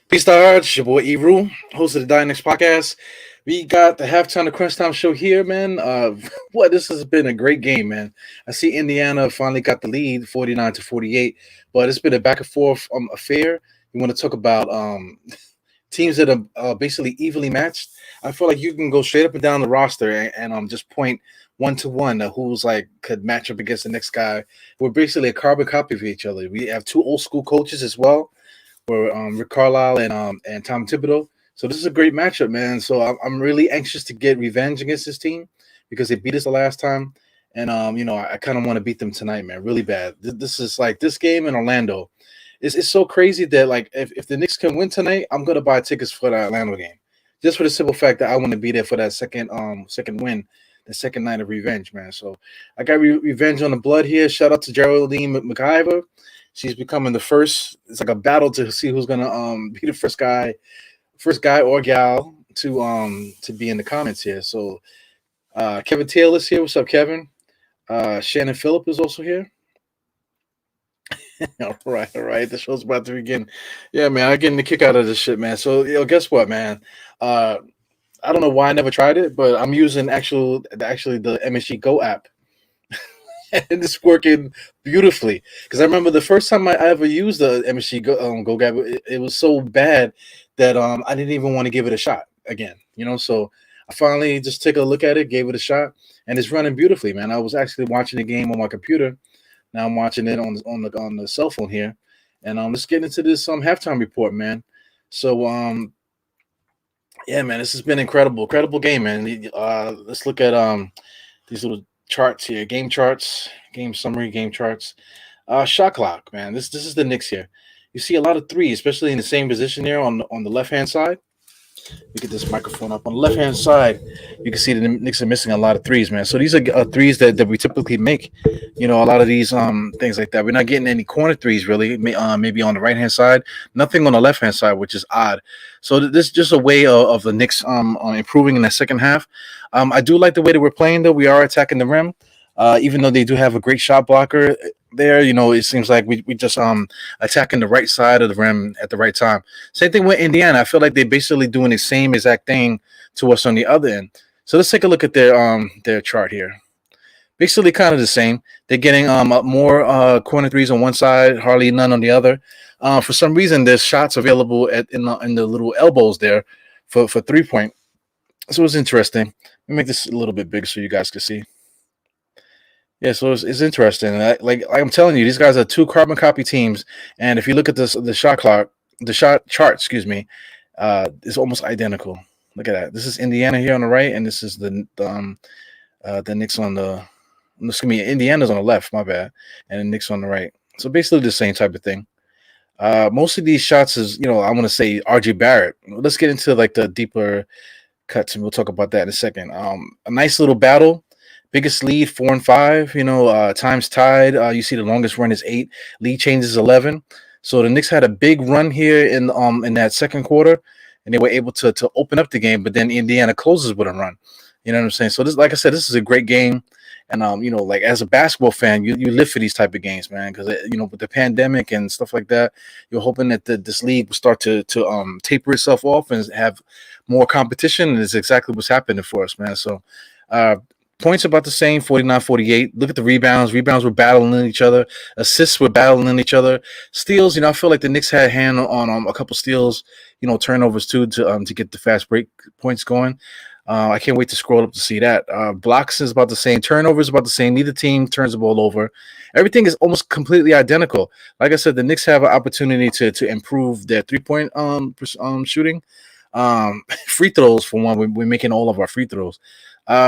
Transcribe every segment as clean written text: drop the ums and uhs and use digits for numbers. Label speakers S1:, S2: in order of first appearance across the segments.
S1: Peace to hearts, it's your boy Eru, host of the Knicks podcast. We got the halftime of Crunchtime show here, man. This has been a great game, man. I see Indiana finally got the lead, 49-48, but it's been a back and forth affair. You want to talk about teams that are basically evenly matched? I feel like you can go straight up and down the roster and just point one to one who's like could match up against the next guy. We're basically a carbon copy of each other. We have two old school coaches as well. For Rick Carlisle and Tom Thibodeau. So this is a great matchup, man. So I'm really anxious to get revenge against this team because they beat us the last time, and I kind of want to beat them tonight, man, really bad. This is like this game in Orlando. It's so crazy that like if the Knicks can win tonight, I'm gonna buy tickets for the Orlando game, just for the simple fact that I want to be there for that second win, the second night of revenge, man. So I got revenge on the blood here. Shout out to Geraldine McIver. She's becoming the first. It's like a battle to see who's gonna be the first guy or gal to be in the comments here. So Kevin Taylor's here. What's up, Kevin? Shannon Phillip is also here. all right. The show's about to begin. Yeah, man, I'm getting the kick out of this shit, man. So guess what, man? I don't know why I never tried it, but I'm using actually the MSG Go app. And it's working beautifully because I remember the first time I ever used the MSG Go Gab, it was so bad that I didn't even want to give it a shot again. So I finally just took a look at it, gave it a shot, and it's running beautifully, man. I was actually watching the game on my computer. Now I'm watching it on the cell phone here, and let's get into this halftime report, man. So yeah, man, this has been incredible game, man. Let's look at these little charts here, game charts, game summary, game charts. Shot clock, man. This is the Knicks here. You see a lot of threes, especially in the same position here on the left hand side. Let me get this microphone up on the left hand side. You can see the Knicks are missing a lot of threes, man. So these are threes that we typically make. A lot of these things like that. We're not getting any corner threes really. Maybe on the right hand side, nothing on the left hand side, which is odd. So this is just a way of the Knicks improving in the second half. I do like the way that we're playing though. We are attacking the rim, even though they do have a great shot blocker there. It seems like we just attacking the right side of the rim at the right time. Same thing with Indiana. I feel like they're basically doing the same exact thing to us on the other end. So let's take a look at their chart here. Basically kind of the same. They're getting more corner threes on one side, hardly none on the other. For some reason, there's shots available in the little elbows there for 3-point. So it's interesting. Let me make this a little bit bigger so you guys can see. Yeah, so it's interesting. Like I'm telling you, these guys are two carbon copy teams, and if you look at the shot clock, the shot chart, excuse me, it's almost identical. Look at that. This is Indiana here on the right, and this is the Knicks on the. Excuse me, Indiana's on the left. My bad, and the Knicks on the right. So basically the same type of thing. Most of these shots is I want to say RJ Barrett. Let's get into like the deeper cuts, and we'll talk about that in a second. A nice little battle. Biggest lead 4-5. Times tied. You see the longest run is 8. Lead changes 11. So the Knicks had a big run here in that second quarter, and they were able to open up the game. But then Indiana closes with a run. You know what I'm saying? So this, like I said, this is a great game. And like as a basketball fan, you live for these type of games, man. Because with the pandemic and stuff like that, you're hoping that this league will start to taper itself off and have more competition. And it's exactly what's happening for us, man. So. Points about the same, 49-48. Look at the rebounds. Rebounds were battling each other. Assists were battling each other. Steals, I feel like the Knicks had a hand on a couple steals, turnovers too, to get the fast break points going. I can't wait to scroll up to see that. Blocks is about the same. Turnovers about the same. Neither team turns the ball over. Everything is almost completely identical. Like I said, the Knicks have an opportunity to improve their 3-point shooting. Free throws, for one. We're making all of our free throws.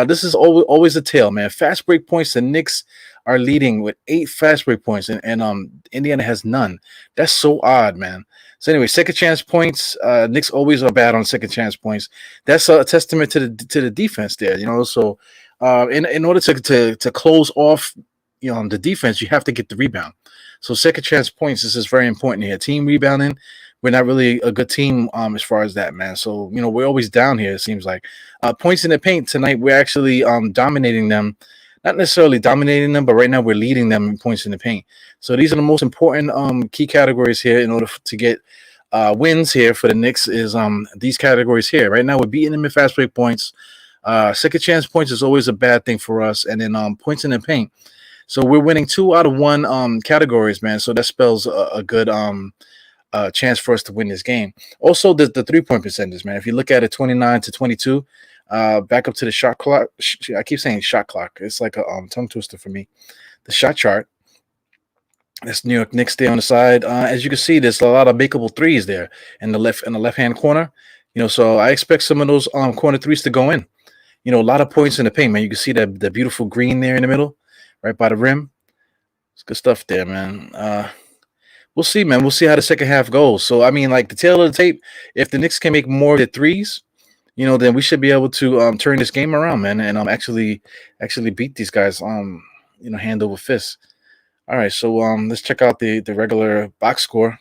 S1: This is always a tale, man. Fast break points. The Knicks are leading with 8 fast break points, and Indiana has none. That's so odd, man. So anyway, second chance points. Knicks always are bad on second chance points. That's a testament to the defense there. So in order to close off the defense, you have to get the rebound. So second chance points, this is very important here. Team rebounding, we're not really a good team as far as that, man. So we're always down here. It seems like points in the paint tonight. We're actually dominating them, not necessarily dominating them, but right now we're leading them in points in the paint. So these are the most important key categories here in order to get wins here for the Knicks. Is these categories here. Right now we're beating them in fast break points. Second chance points is always a bad thing for us, and then points in the paint. So we're winning 2 out of 1 categories, man. So that spells a good chance for us to win this game. Also, the 3-point percentage, man. If you look at it, 29 to 22, back up to the shot clock. I keep saying shot clock. It's like a tongue twister for me. The shot chart. That's New York Knicks there on the side. As you can see, there's a lot of makeable threes there in the left hand corner. So I expect some of those corner threes to go in. A lot of points in the paint, man. You can see that the beautiful green there in the middle, right by the rim. It's good stuff there, man. We'll see, man. We'll see how the second half goes. So, I mean, like the tail of the tape, if the Knicks can make more of the threes, then we should be able to turn this game around, man, and actually beat these guys, hand over fist. All right, so let's check out the regular box score.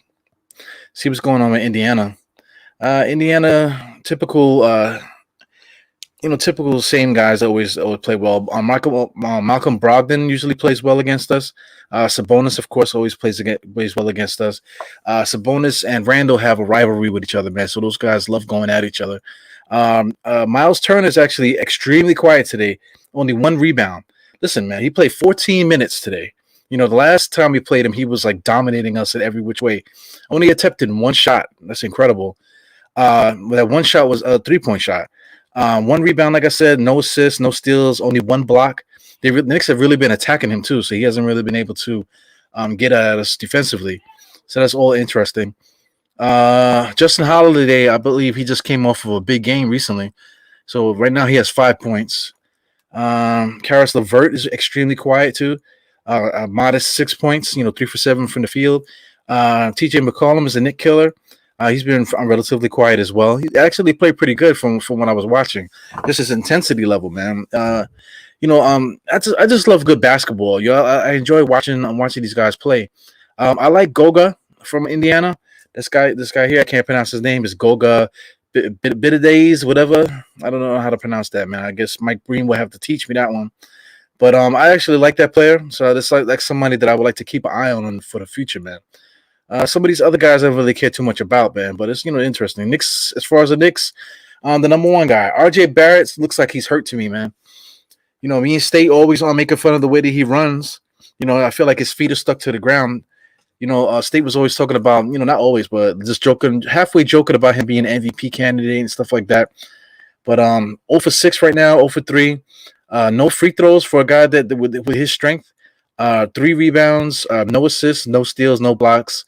S1: See what's going on with Indiana. Indiana, typical typical same guys always play well. Malcolm Brogdon usually plays well against us. Sabonis, of course, always plays well against us. Sabonis and Randall have a rivalry with each other, man. So those guys love going at each other. Miles Turner is actually extremely quiet today. Only 1 rebound. Listen, man, he played 14 minutes today. The last time we played him, he was like dominating us in every which way. Only attempted 1 shot. That's incredible. That 1 shot was a 3-point shot. 1 rebound, like I said, no assists, no steals, only 1 block. The Knicks have really been attacking him too, so he hasn't really been able to get at us defensively. So that's all interesting. Justin Holiday, I believe he just came off of a big game recently. So right now he has 5 points. Karis LeVert is extremely quiet too. A modest 6 points, 3 for 7 from the field. TJ McCollum is a Knick killer. He's been relatively quiet as well. He actually played pretty good from what I was watching. Just his intensity level, man. I just love good basketball. I enjoy watching these guys play. I like Goga from Indiana. This guy here, I can't pronounce his name. Is Goga Bitadeys, whatever. I don't know how to pronounce that, man. I guess Mike Breen will have to teach me that one. But I actually like that player. So that's like somebody that I would like to keep an eye on for the future, man. Some of these other guys I don't really care too much about, man, but it's interesting. Knicks, as far as the Knicks, the number 1 guy, RJ Barrett, looks like he's hurt to me, man. Me and State always on making fun of the way that he runs. I feel like his feet are stuck to the ground. State was always talking about, not always, but just halfway joking about him being an MVP candidate and stuff like that. But 0 for 6 right now, 0 for 3. No free throws for a guy that with his strength. 3 rebounds, no assists, no steals, no blocks.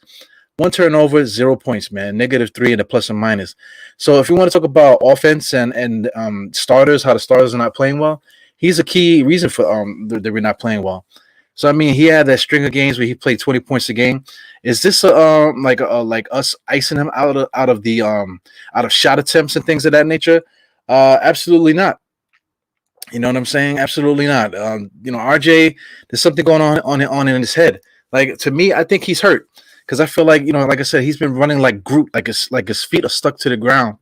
S1: 1 turnover, 0 points, man. -3 and a plus and minus. So if you want to talk about offense and starters, how the starters are not playing well, he's a key reason for that we're not playing well. So I mean, he had that string of games where he played 20 points a game. Is this like us icing him out of shot attempts and things of that nature? Absolutely not. You know what I'm saying? Absolutely not. RJ, there's something going on in his head. Like, to me, I think he's hurt because I feel like, like I said, he's been running like Groot, like his feet are stuck to the ground.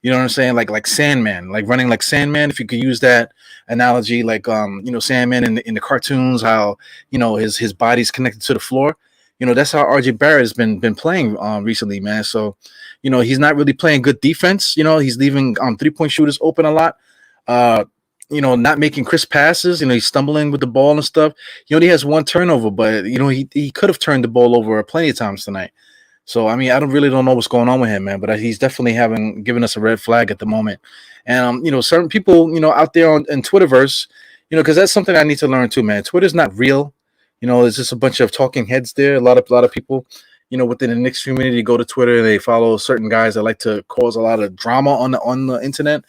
S1: You know what I'm saying? Like Sandman, like running like Sandman. If you could use that analogy, like Sandman in the cartoons, how his body's connected to the floor. That's how RJ Barrett has been playing recently, man. So, he's not really playing good defense. He's leaving 3-point shooters open a lot. Not making crisp passes. He's stumbling with the ball and stuff. He only has 1 turnover, but he could have turned the ball over plenty of times tonight. So I mean, I don't know what's going on with him, man. But he's definitely given us a red flag at the moment. And certain people, out there in Twitterverse, because that's something I need to learn too, man. Twitter's not real. It's just a bunch of talking heads there. A lot of people, within the Knicks community go to Twitter and they follow certain guys that like to cause a lot of drama on the internet.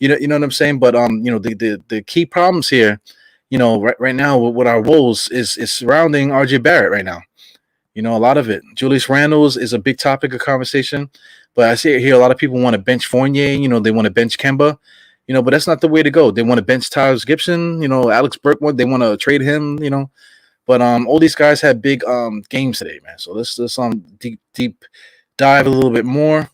S1: You know what I'm saying? But the key problems here, right now with our woes is surrounding RJ Barrett right now. A lot of it. Julius Randle is a big topic of conversation, but I see here a lot of people want to bench Fournier. They want to bench Kemba. But that's not the way to go. They want to bench Tyrese Gibson. Alex Burke. They want to trade him. But all these guys had big games today, man. So let's deep dive a little bit more.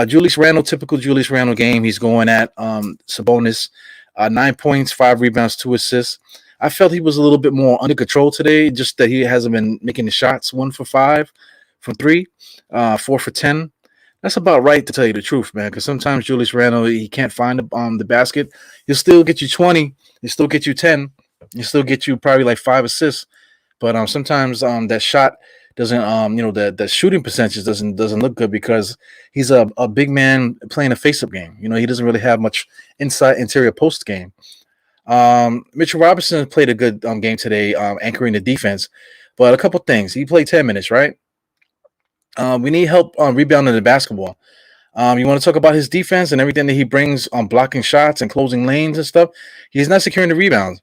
S1: Julius Randle, typical Julius Randle game. He's going at Sabonis, 9 points, 5 rebounds, 2 assists. I felt he was a little bit more under control today, just that he hasn't been making the shots 1 for 5 from three, 4 for 10. That's about right to tell you the truth, man. Because sometimes Julius Randle he can't find the basket. He'll still get you 20. He'll still get you 10. He'll still get you probably like 5 assists. But sometimes that shot doesn't the shooting percentage doesn't look good because he's a big man playing a face-up game. He doesn't really have much inside interior post game. Mitchell Robinson played a good game today, anchoring the defense. But a couple things. He played 10 minutes, right? We need help rebounding the basketball. You want to talk about his defense and everything that he brings on blocking shots and closing lanes and stuff. He's not securing the rebounds.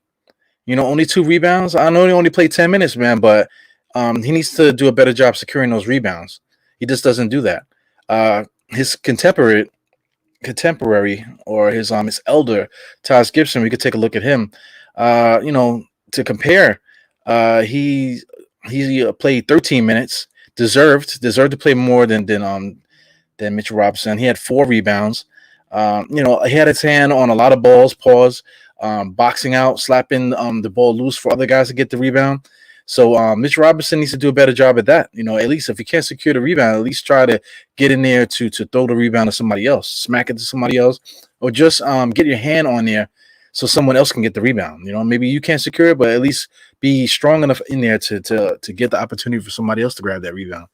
S1: Only 2 rebounds. I know he only played 10 minutes, man, but he needs to do a better job securing those rebounds. He just doesn't do that. His contemporary or his elder, Taj Gibson, we could take a look at him. To compare, he played 13 minutes, deserved to play more than Mitchell Robinson. He had 4 rebounds. He had his hand on a lot of balls, boxing out, slapping the ball loose for other guys to get the rebound. So Mitch Robinson needs to do a better job at that. At least if you can't secure the rebound, at least try to get in there to throw the rebound to somebody else, smack it to somebody else, or just get your hand on there so someone else can get the rebound. Maybe you can't secure it, but at least be strong enough in there to get the opportunity for somebody else to grab that rebound.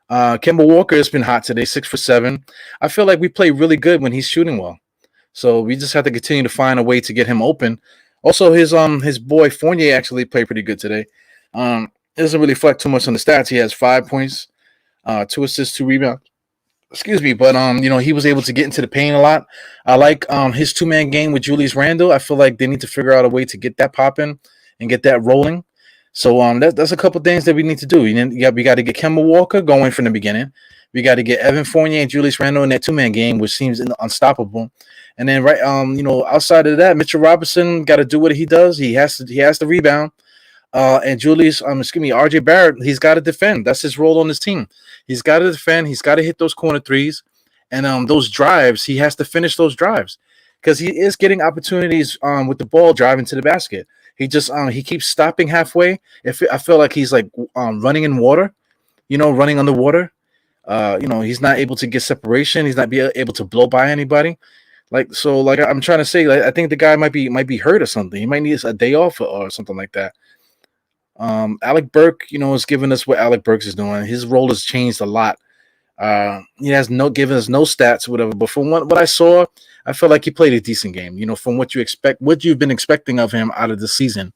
S1: Kemba Walker has been hot today, 6 for 7. I feel like we play really good when he's shooting well. So we just have to continue to find a way to get him open. Also, his boy Fournier actually played pretty good today. It doesn't really reflect too much on the stats. He has 5 points, 2 assists, 2 rebounds. Excuse me, but he was able to get into the paint a lot. I like his 2-man game with Julius Randle. I feel like they need to figure out a way to get that popping and get that rolling. So that's a couple things that we need to do. We got to get Kemba Walker going from the beginning. We got to get Evan Fournier and Julius Randle in that 2-man game, which seems unstoppable. And then outside of that, Mitchell Robinson got to do what he does. He has to rebound. And RJ Barrett, he's got to defend. That's his role on this team. He's got to defend. He's got to hit those corner threes, and those drives. He has to finish those drives because he is getting opportunities with the ball driving to the basket. He just he keeps stopping halfway. I feel like he's like running in water, running underwater. He's not able to get separation. He's not able to blow by anybody. I'm trying to say, I think the guy might be hurt or something. He might need a day off or something like that. Alec Burke, is giving us what Alec Burks is doing. His role has changed a lot. He has given us no stats, whatever. But from what I saw, I felt like he played a decent game. From what you've been expecting of him out of the season.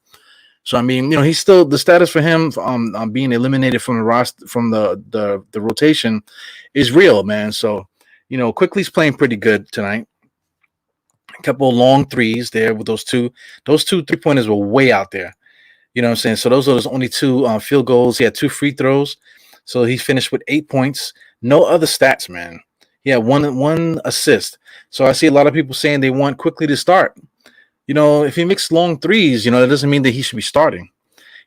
S1: So he's still the status for him being eliminated from the roster from the rotation is real, man. So Quickly's playing pretty good tonight. A couple of long threes there with those two 3-pointers were way out there. You know what I'm saying? So those are his only 2 field goals. He had 2 free throws. So he finished with 8 points. No other stats, man. He had one assist. So I see a lot of people saying they want Quickly to start. If he makes long threes, that doesn't mean that he should be starting.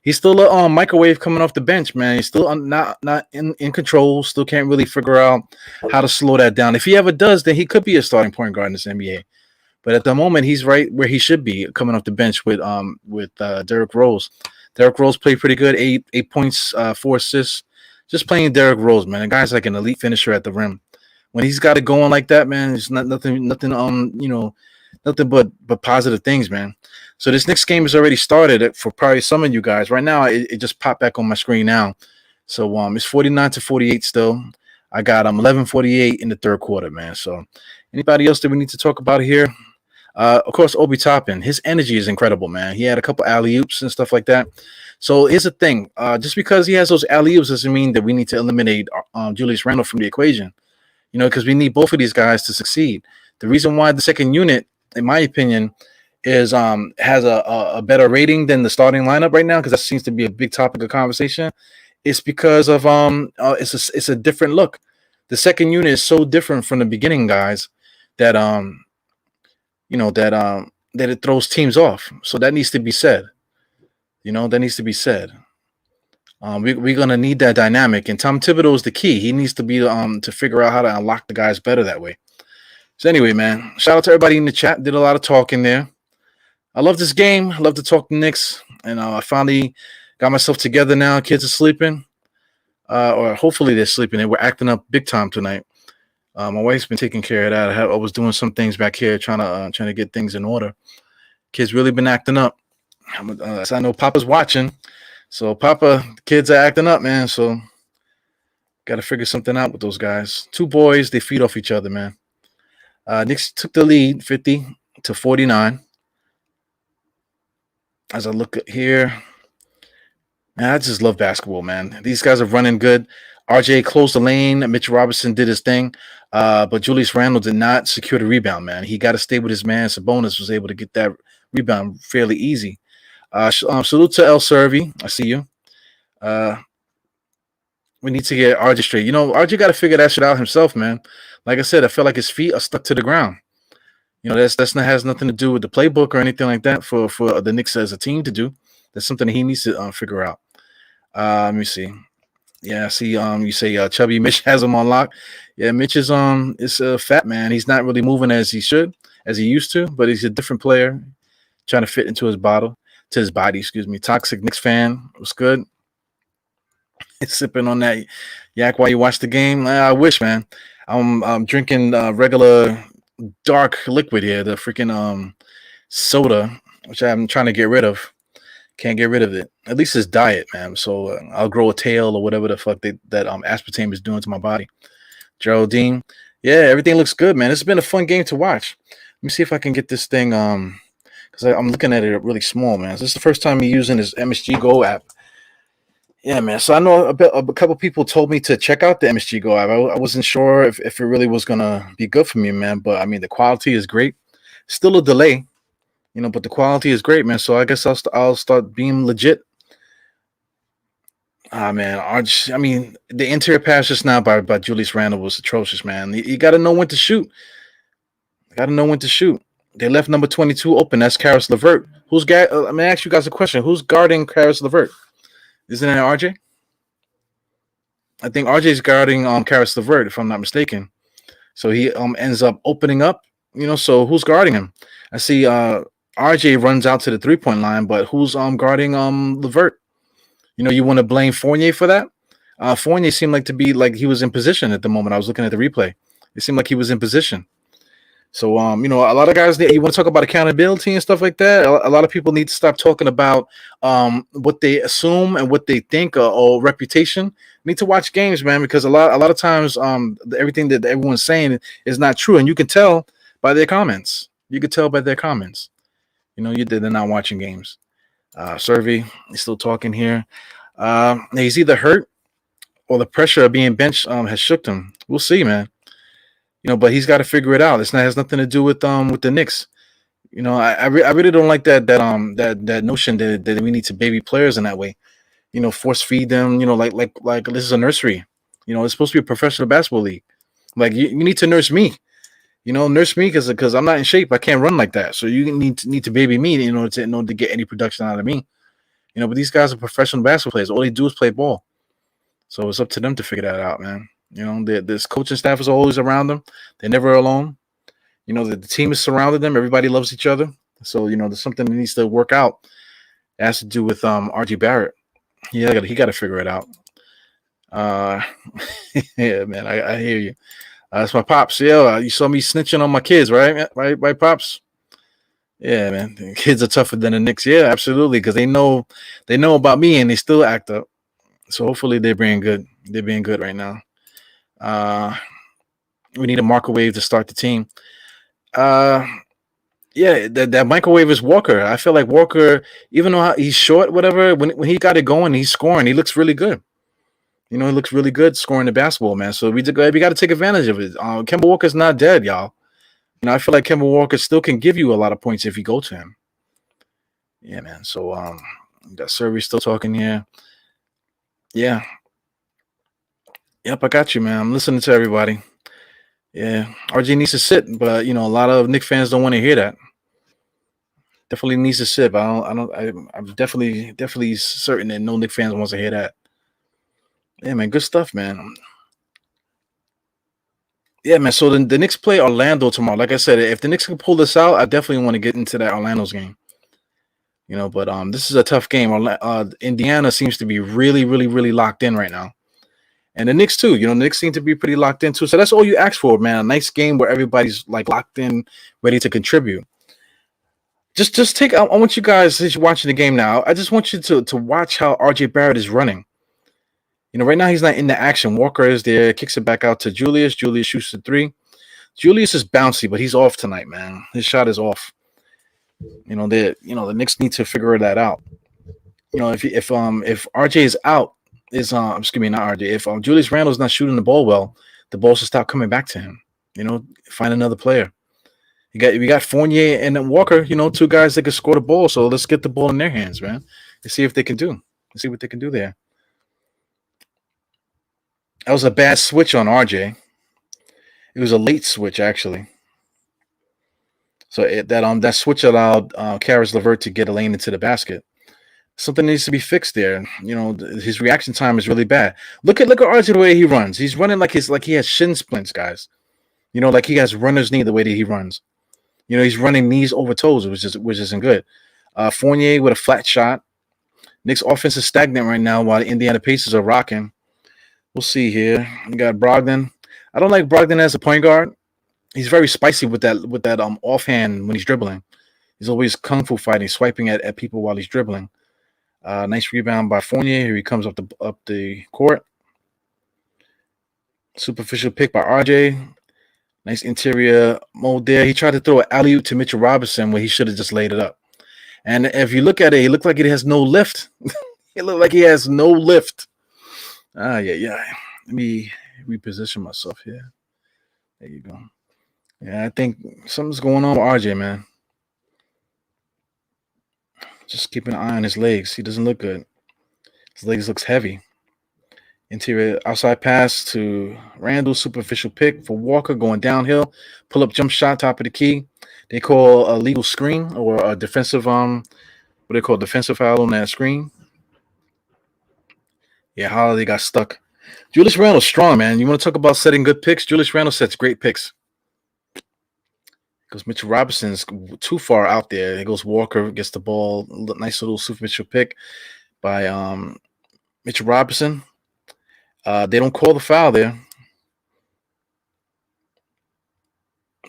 S1: He's still a microwave coming off the bench, man. He's still not in control. Still can't really figure out how to slow that down. If he ever does, then he could be a starting point guard in this NBA. But at the moment, he's right where he should be, coming off the bench with Derrick Rose. Derrick Rose played pretty good, 8 points, 4 assists. Just playing Derrick Rose, man. The guy's like an elite finisher at the rim. When he's got it going like that, man, it's nothing but positive things, man. So this next game has already started for probably some of you guys. Right now, it just popped back on my screen now. So it's 49-48 still. I got 11:48 in the third quarter, man. So anybody else that we need to talk about here? Of course, Obi Toppin. His energy is incredible, man. He had a couple alley-oops and stuff like that. So here's the thing. Just because he has those alley-oops doesn't mean that we need to eliminate Julius Randle from the equation. Because we need both of these guys to succeed. The reason why the second unit, in my opinion, is has a better rating than the starting lineup right now, because that seems to be a big topic of conversation. It's because of it's a different look. The second unit is so different from the beginning guys that that it throws teams off. So that needs to be said. That needs to be said. We're gonna need that dynamic, and Tom Thibodeau is the key. He needs to be to figure out how to unlock the guys better that way. So anyway, man, shout out to everybody in the chat. Did a lot of talking there. I love this game. I love to talk to Knicks, and I finally got myself together now. Kids are sleeping, or hopefully they're sleeping. They were acting up big time tonight. My wife's been taking care of that. I was doing some things back here, trying to get things in order. Kids really been acting up. So I know Papa's watching. So Papa, the kids are acting up, man. So got to figure something out with those guys. Two boys, they feed off each other, man. Knicks took the lead, 50-49. As I look at here, man, I just love basketball, man. These guys are running good. RJ closed the lane. Mitch Robinson did his thing. But Julius Randle did not secure the rebound, man. He got to stay with his man. Sabonis was able to get that rebound fairly easy. Salute to El Servi. I see you. We need to get RJ straight. RJ got to figure that shit out himself, man. Like I said, I feel like his feet are stuck to the ground. That's not has nothing to do with the playbook or anything like that for the Knicks as a team to do. That's something that he needs to figure out. Let me see. Yeah, I see. You say Chubby Mitch has him on lock. Yeah, Mitch is a fat man. He's not really moving as he used to, but he's a different player, trying to fit into his body. Excuse me. Toxic Knicks fan was good. Sipping on that yak while you watch the game. I wish, man. I'm drinking regular dark liquid here, the freaking soda, which I'm trying to get rid of. Can't get rid of it. At least it's diet, man. So I'll grow a tail or whatever the fuck that aspartame is doing to my body. Geraldine, yeah, everything looks good, man. It's been a fun game to watch. Let me see if I can get this thing because I'm looking at it really small, man. So this is the first time me using this MSG Go app. Yeah, man. So I know a couple people told me to check out the MSG Go app. I wasn't sure if it really was gonna be good for me, man. But I mean, the quality is great. Still a delay, but the quality is great, man. So I guess I'll start being legit. Man, I mean, the interior pass just now by Julius Randle was atrocious, man. You got to know when to shoot. They left number 22 open. That's Karis LeVert. Let me ask you guys a question. Who's guarding Karis LeVert? Isn't that RJ? I think RJ is guarding Karis LeVert, if I'm not mistaken. So he ends up opening up. So who's guarding him? I see RJ runs out to the 3-point line, but who's guarding LeVert? You want to blame Fournier for that? Fournier seemed like to be like he was in position at the moment. I was looking at the replay. It seemed like he was in position. So, a lot of guys, you want to talk about accountability and stuff like that. A lot of people need to stop talking about what they assume and what they think or reputation. Need to watch games, man, because a lot of times everything that everyone's saying is not true, and you can tell by their comments. They're not watching games. Survey is still talking here. He's either hurt or the pressure of being benched has shook him. We'll see, man. But he's got to figure it out. It has nothing to do with the Knicks. I really don't like that notion that we need to baby players in that way. Force feed them. Like this is a nursery. It's supposed to be a professional basketball league. Like you need to nurse me. Nurse me because I'm not in shape. I can't run like that. So you need to baby me in order to get any production out of me. But these guys are professional basketball players. All they do is play ball. So it's up to them to figure that out, man. This coaching staff is always around them. They're never alone. The team is surrounded them. Everybody loves each other. So, there's something that needs to work out. It has to do with RJ Barrett. Yeah, he got to figure it out. Yeah, man, I hear you. That's my pops. Yeah, you saw me snitching on my kids, right? Right, pops? Yeah, man. The kids are tougher than the Knicks. Yeah, absolutely, because they know about me and they still act up. So hopefully they're being good. They're being good right now. We need a microwave to start the team. Yeah, that microwave is Walker. I feel like Walker, even though he's short, whatever, when he got it going, he's scoring. He looks really good. He looks really good scoring the basketball, man. So we got to take advantage of it. Kemba Walker's not dead, y'all. I feel like Kemba Walker still can give you a lot of points if you go to him. Yeah, man. So that Survey still talking here. Yeah. Yep, I got you, man. I'm listening to everybody. Yeah, RJ needs to sit, but a lot of Knicks fans don't want to hear that. Definitely needs to sit, but I'm definitely certain that no Knicks fans wants to hear that. Yeah, man, good stuff, man. Yeah, man. So the Knicks play Orlando tomorrow. Like I said, if the Knicks can pull this out, I definitely want to get into that Orlando's game. But this is a tough game. Indiana seems to be really, really, really locked in right now, and the Knicks too. The Knicks seem to be pretty locked in too. So that's all you ask for, man. A nice game where everybody's like locked in, ready to contribute. Just take. I want you guys, as you're watching the game now, I just want you to watch how RJ Barrett is running. Right now he's not in the action. Walker is there, kicks it back out to Julius. Julius shoots the three. Julius is bouncy, but he's off tonight, man. His shot is off. The Knicks need to figure that out. If RJ is out, excuse me, not RJ. If Julius Randle's not shooting the ball well, the ball should stop coming back to him. Find another player. We got Fournier and then Walker. Two guys that can score the ball. So let's get the ball in their hands, man. Let's see if they can do. Let's see what they can do there. That was a bad switch on RJ. It was a late switch, actually. So that switch allowed Karis LeVert to get a lane into the basket. Something needs to be fixed there. His reaction time is really bad. Look at RJ the way he runs. He's running like he has shin splints, guys. Like he has runner's knee the way that he runs. He's running knees over toes, which isn't good. Fournier with a flat shot. Knicks offense is stagnant right now while the Indiana Pacers are rocking. We'll see here. We got Brogdon. I don't like Brogdon as a point guard. He's very spicy with that offhand when he's dribbling. He's always kung fu fighting, swiping at people while he's dribbling. Nice rebound by Fournier. Here he comes up the court. Superficial pick by RJ. Nice interior mode there. He tried to throw an alley-oop to Mitchell Robinson where he should have just laid it up. And if you look at it, he looked like it has no lift. It looked like he has no lift. Yeah. Let me reposition myself here. There you go. Yeah, I think something's going on with RJ, man. Just keeping an eye on his legs. He doesn't look good. His legs looks heavy. Interior outside pass to Randle. Superficial pick for Walker going downhill. Pull up jump shot, top of the key. They call a legal screen or a defensive what they call defensive foul on that screen. Yeah, Holiday got stuck. Julius Randle's strong, man. You want to talk about setting good picks? Julius Randle sets great picks. Because Mitchell Robinson's too far out there. It goes Walker, gets the ball. Nice little superficial pick by Mitchell Robinson. They don't call the foul there.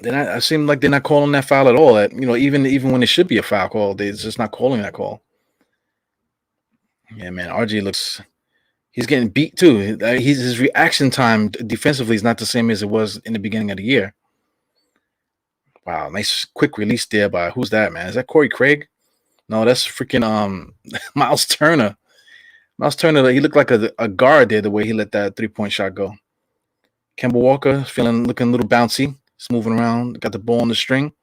S1: I seem like they're not calling that foul at all. Even when it should be a foul call, they're just not calling that call. Yeah, man. RJ he's getting beat too. His reaction time defensively is not the same as it was in the beginning of the year. Wow, nice quick release there by who's that, man? Is that Corey Craig? No, that's freaking Miles Turner. Miles Turner, he looked like a guard there the way he let that 3-point shot go. Kemba Walker looking a little bouncy. He's moving around. Got the ball on the string.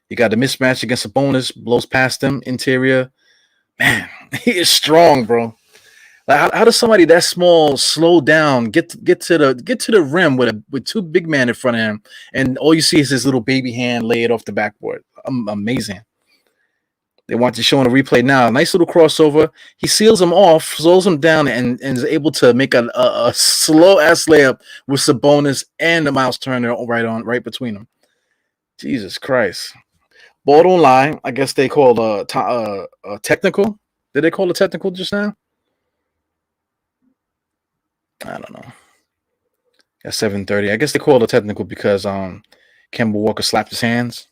S1: He got the mismatch against Sabonis. Blows past him. Interior. Man, he is strong, bro. Like, how does somebody that small slow down, get to the rim with two big men in front of him, and all you see is his little baby hand lay it off the backboard? Amazing. They want to show on a replay now. Nice little crossover. He seals him off, slows him down, and is able to make a slow ass layup with Sabonis and the Miles Turner right between them. Jesus Christ. Ball don't lie. I guess they called a technical. Did they call a technical just now? I don't know. At 7:30, I guess they called a technical because Kemba Walker slapped his hands.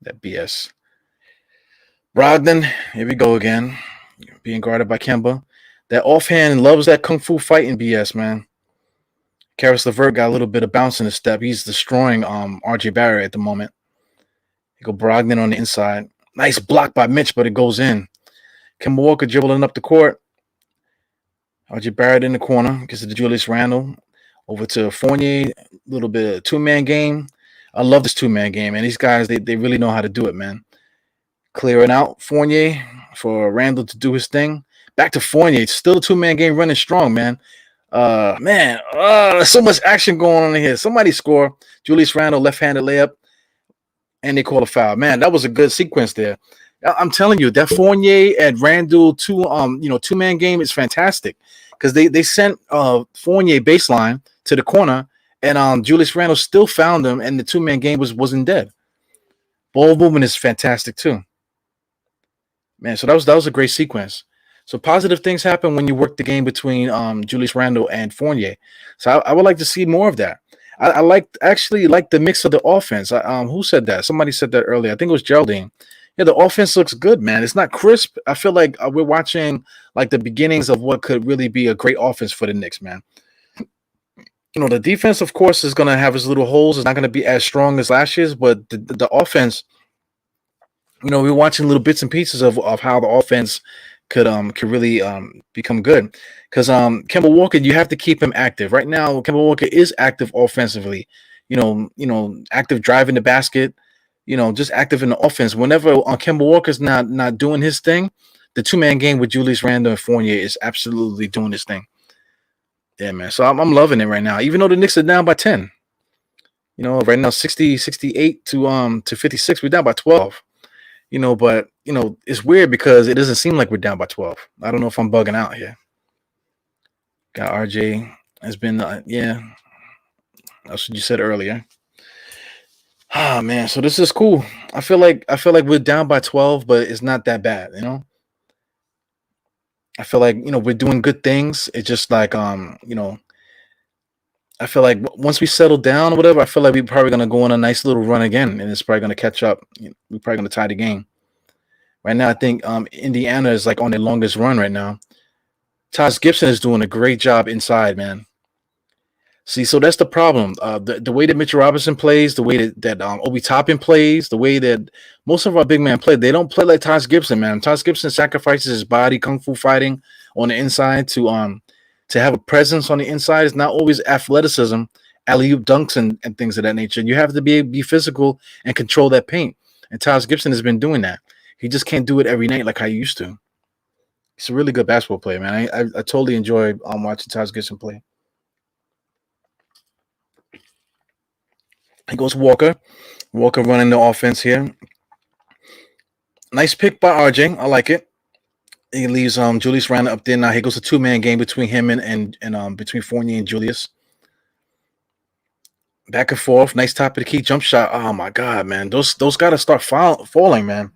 S1: That BS. Brogdon, here we go again. Being guarded by Kemba. That offhand loves that kung fu fighting BS, man. Karis LeVert got a little bit of bounce in his step. He's destroying RJ Barrett at the moment. You go Brogdon on the inside. Nice block by Mitch, but it goes in. Kemba Walker dribbling up the court. RJ Barrett in the corner. Gets to Julius Randle. Over to Fournier. A little bit of two-man game. I love this two-man game, and these guys, they really know how to do it, man. Clearing out Fournier for Randle to do his thing. Back to Fournier. Still a two-man game running strong, man. There's so much action going on in here. Somebody score. Julius Randle, left-handed layup, and they call a foul. Man, that was a good sequence there. I'm telling you, that Fournier and Randle two-man game is fantastic. because they sent Fournier baseline to the corner, and Julius Randle still found him, and the 2-man game wasn't dead. Ball movement is fantastic too, man. So that was a great sequence. So positive things happen when you work the game between Julius Randle and Fournier. So I would like to see more of that. I actually like the mix of the offense. Who said that? Somebody said that earlier. I think it was Geraldine. Yeah, the offense looks good, man. It's not crisp. I feel like we're watching like the beginnings of what could really be a great offense for the Knicks, man. The defense, of course, is going to have its little holes. It's not going to be as strong as last year's, but the offense, we're watching little bits and pieces of how the offense could really become good. Because Kemba Walker, you have to keep him active. Right now, Kemba Walker is active offensively. Active driving the basket. Just active in the offense. Whenever Kemba Walker's not doing his thing, the 2-man game with Julius Randle and Fournier is absolutely doing his thing. Yeah, man. So I'm loving it right now. Even though the Knicks are down by 10. Right now 68 to 56. We're down by 12. But it's weird because it doesn't seem like we're down by 12. I don't know if I'm bugging out here. Got RJ has been yeah. That's what you said earlier. Ah, man. So this is cool. I feel like we're down by 12, but it's not that bad, I feel like we're doing good things. It's just like I feel like once we settle down or whatever, I feel like we're probably gonna go on a nice little run again, and it's probably gonna catch up. We're probably gonna tie the game. Right now, I think Indiana is like on their longest run right now. Taj Gibson is doing a great job inside, man. See, so that's the problem. The way that Mitchell Robinson plays, the way that Obi Toppin plays, the way that most of our big men play, they don't play like Taj Gibson, man. Taj Gibson sacrifices his body, kung fu fighting on the inside to have a presence on the inside. It's not always athleticism, alley-oop dunks and things of that nature. You have to be physical and control that paint. And Taj Gibson has been doing that. He just can't do it every night like how he used to. He's a really good basketball player, man. I totally enjoy watching Taj Gibson play. He goes Walker. Walker running the offense here. Nice pick by RJ. I like it. He leaves Julius Randle up there. Now he goes a 2-man game between him and between Fournier and Julius. Back and forth. Nice top of the key jump shot. Oh my God, man. Those gotta start falling, man.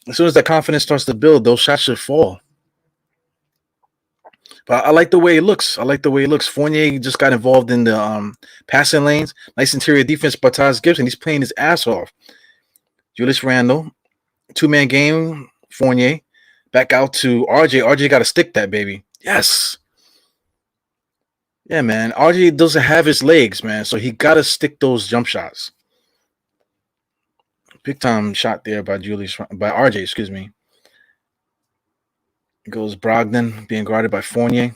S1: As soon as that confidence starts to build, those shots should fall. But I like the way it looks. Fournier just got involved in the passing lanes. Nice interior defense by Taj Gibson. He's playing his ass off. Julius Randle, 2-man game. Fournier back out to RJ. RJ got to stick that, baby. Yes. Yeah, man. RJ doesn't have his legs, man. So he got to stick those jump shots. Big time shot there by RJ, excuse me. Goes Brogdon being guarded by Fournier.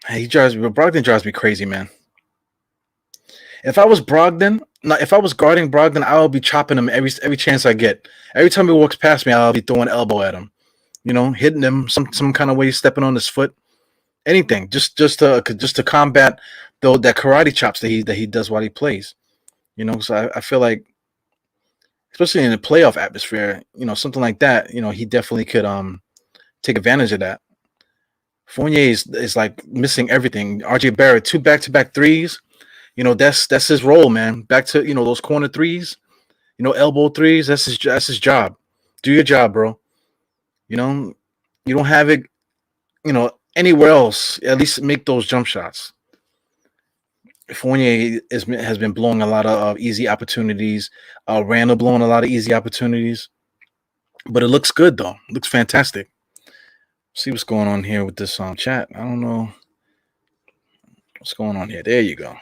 S1: Brogdon drives me crazy, man. If I was guarding Brogdon, I would be chopping him every chance I get. Every time he walks past me, I'll be throwing an elbow at him. Hitting him some kind of way, stepping on his foot, anything, just to combat that karate chops that he does while he plays. So I feel like, especially in the playoff atmosphere, something like that, he definitely could take advantage of that. Fournier is like missing everything. RJ Barrett, 2 back-to-back threes. That's his role, man. Back to those corner threes, elbow threes. That's his job. Do your job, bro. You don't have it, anywhere else. At least make those jump shots. Fournier has been blowing a lot of easy opportunities. Randall blowing a lot of easy opportunities. But it looks good, though. It looks fantastic. See what's going on here with this chat. I don't know what's going on here. There you go.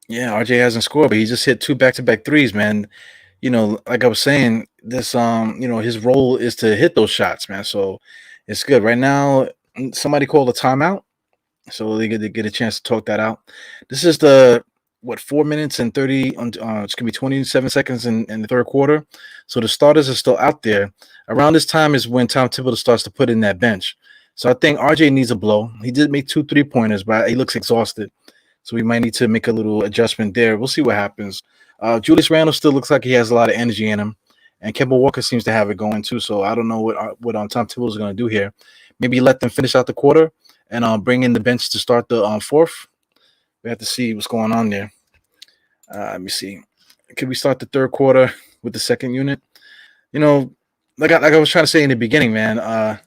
S1: Yeah, RJ hasn't scored, but he just hit 2 back-to-back threes, man. Like I was saying, this his role is to hit those shots, man. So it's good. Right now, somebody called a timeout, so they get a chance to talk that out. This is 4 minutes and 30 it's gonna be 27 seconds in the third quarter. So the starters are still out there. Around this time is when Tom Thibodeau starts to put in that bench. So I think RJ needs a blow. He did make 2 3-pointers, but he looks exhausted. So we might need to make a little adjustment there. We'll see what happens. Julius Randle still looks like he has a lot of energy in him. and Kemba Walker seems to have it going too. So I don't know what Tom Thibodeau is going to do here. Maybe let them finish out the quarter and bring in the bench to start the fourth. We have to see what's going on there. Let me see. Could we start the third quarter with the second unit? You know, like I was trying to say in the beginning, man. I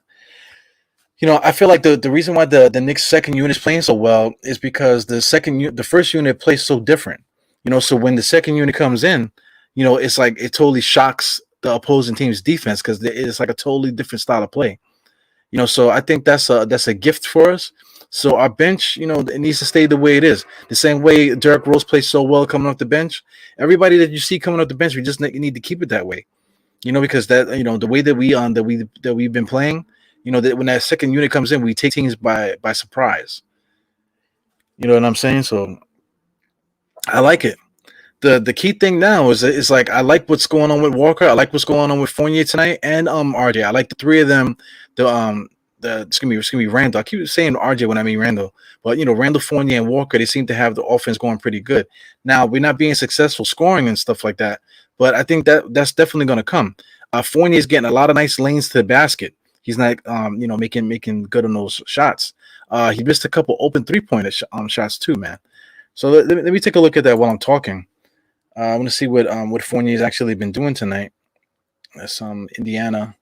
S1: feel like the reason why the Knicks second unit is playing so well is because the first unit plays so different. So when the second unit comes in, it's like it totally shocks the opposing team's defense because it's like a totally different style of play. So I think that's a gift for us. So our bench, it needs to stay the way it is. The same way Derrick Rose plays so well coming off the bench. Everybody that you see coming off the bench, we just need to keep it that way. Because the way that we've been playing, that when that second unit comes in, we take teams by surprise. You know what I'm saying? So I like it. The key thing now is like I like what's going on with Walker. I like what's going on with Fournier tonight and RJ. I like the three of them. It's gonna be Randall. I keep saying RJ when I mean Randall, but Randall, Fournier, and Walker, they seem to have the offense going pretty good. Now we're not being successful scoring and stuff like that, but I think that's definitely gonna come. Fournier's getting a lot of nice lanes to the basket. He's not making good on those shots. He missed a couple open 3-pointer shots too, man. So let me take a look at that while I'm talking. I want to see what Fournier's actually been doing tonight. That's Indiana.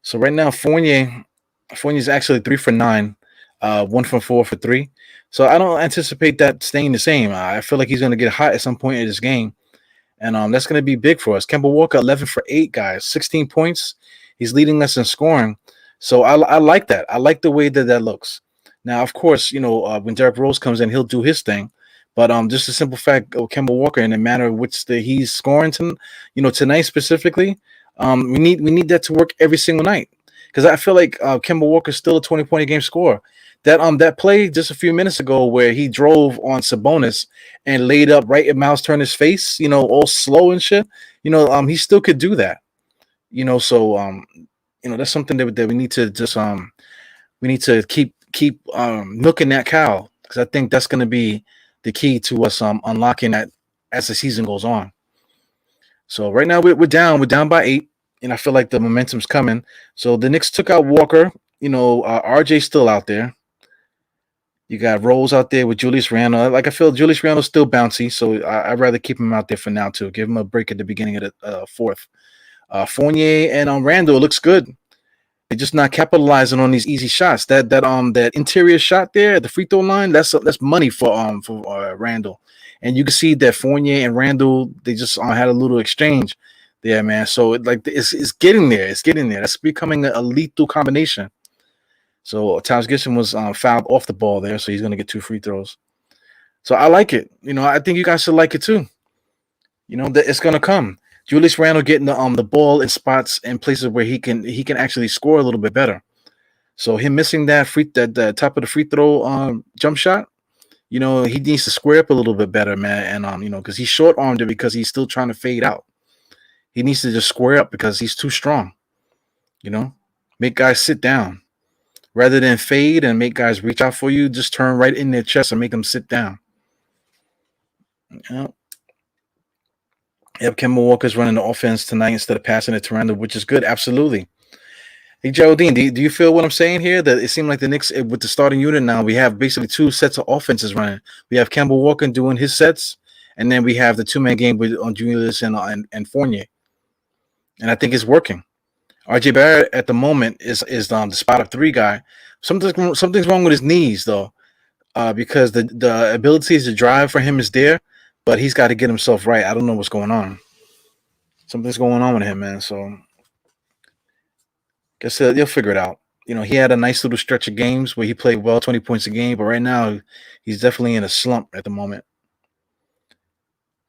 S1: So right now Fournier's actually 3 for 9, 1 for 4 for 3. So I don't anticipate that staying the same. I feel like he's going to get hot at some point in this game, and that's going to be big for us. Kemba Walker 11 for 8, guys, 16 points. He's leading us in scoring. So I like that. I like the way that looks. Now, of course, when Derrick Rose comes in, he'll do his thing. But just the simple fact of Kemba Walker and the manner in which he's scoring tonight specifically, we need that to work every single night. Because I feel like Kemba Walker's still a 20-point a game scorer. That play just a few minutes ago where he drove on Sabonis and laid up right at Miles Turner's face, all slow and shit. He still could do that. So that's something that we need to just we need to keep milking that cow, because I think that's going to be the key to us unlocking that as the season goes on. So right now we're down by 8, and I feel like the momentum's coming. So the Knicks took out Walker. RJ's still out there. You got Rose out there with Julius Randle. Like I feel Julius Randle's still bouncy, so I'd rather keep him out there for now too. Give him a break at the beginning of the fourth. Fournier and Randle looks good. They're just not capitalizing on these easy shots. That interior shot there at the free throw line, that's money for Randle. And you can see that Fournier and Randle, they just had a little exchange there, man. So it's getting there. It's getting there. That's becoming a lethal combination. So Towns Gibson was fouled off the ball there, so he's going to get 2 free throws. So I like it. I think you guys should like it too. That it's going to come. Julius Randle getting the ball in spots and places where he can actually score a little bit better. So him missing the top of the free throw jump shot, he needs to square up a little bit better, man. And because he's short armed it because he's still trying to fade out. He needs to just square up because he's too strong. Make guys sit down rather than fade and make guys reach out for you. Just turn right in their chest and make them sit down. Yep, Kemba Walker's running the offense tonight instead of passing it to Randle, which is good. Absolutely. Hey, Geraldine, do you feel what I'm saying here? That it seemed like the Knicks, with the starting unit now, we have basically 2 sets of offenses running. We have Kemba Walker doing his sets, and then we have the 2-man game on Julius and Fournier. And I think it's working. RJ Barrett at the moment is the spot of 3 guy. Something's wrong with his knees, though, because the abilities to drive for him is there, but he's got to get himself right. I don't know what's going on. Something's going on with him, man. So guess he'll figure it out. He had a nice little stretch of games where he played well, 20 points a game, but right now he's definitely in a slump at the moment.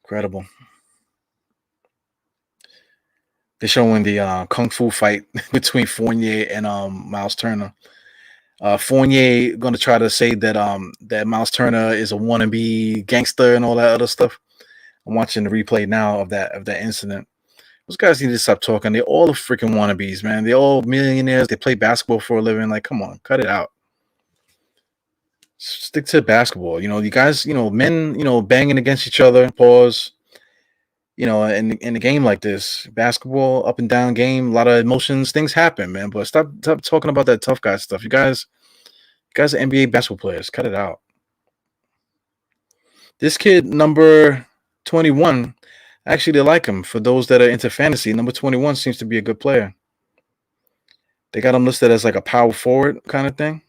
S1: Incredible. They're showing the kung fu fight between Fournier and Miles Turner. Fournier going to try to say that Miles Turner is a wannabe gangster and all that other stuff. I'm watching the replay now of that incident. Those guys need to stop talking. They're all freaking wannabes, man. They're all millionaires. They play basketball for a living. Like, come on, cut it out. Stick to basketball. You guys, men, banging against each other. Pause. in a game like this, basketball, up and down game, a lot of emotions, things happen, man. But stop talking about that tough guy stuff. You guys are NBA basketball players. Cut it out. This kid, number 21, actually they like him. For those that are into fantasy, number 21 seems to be a good player. They got him listed as like a power forward kind of thing.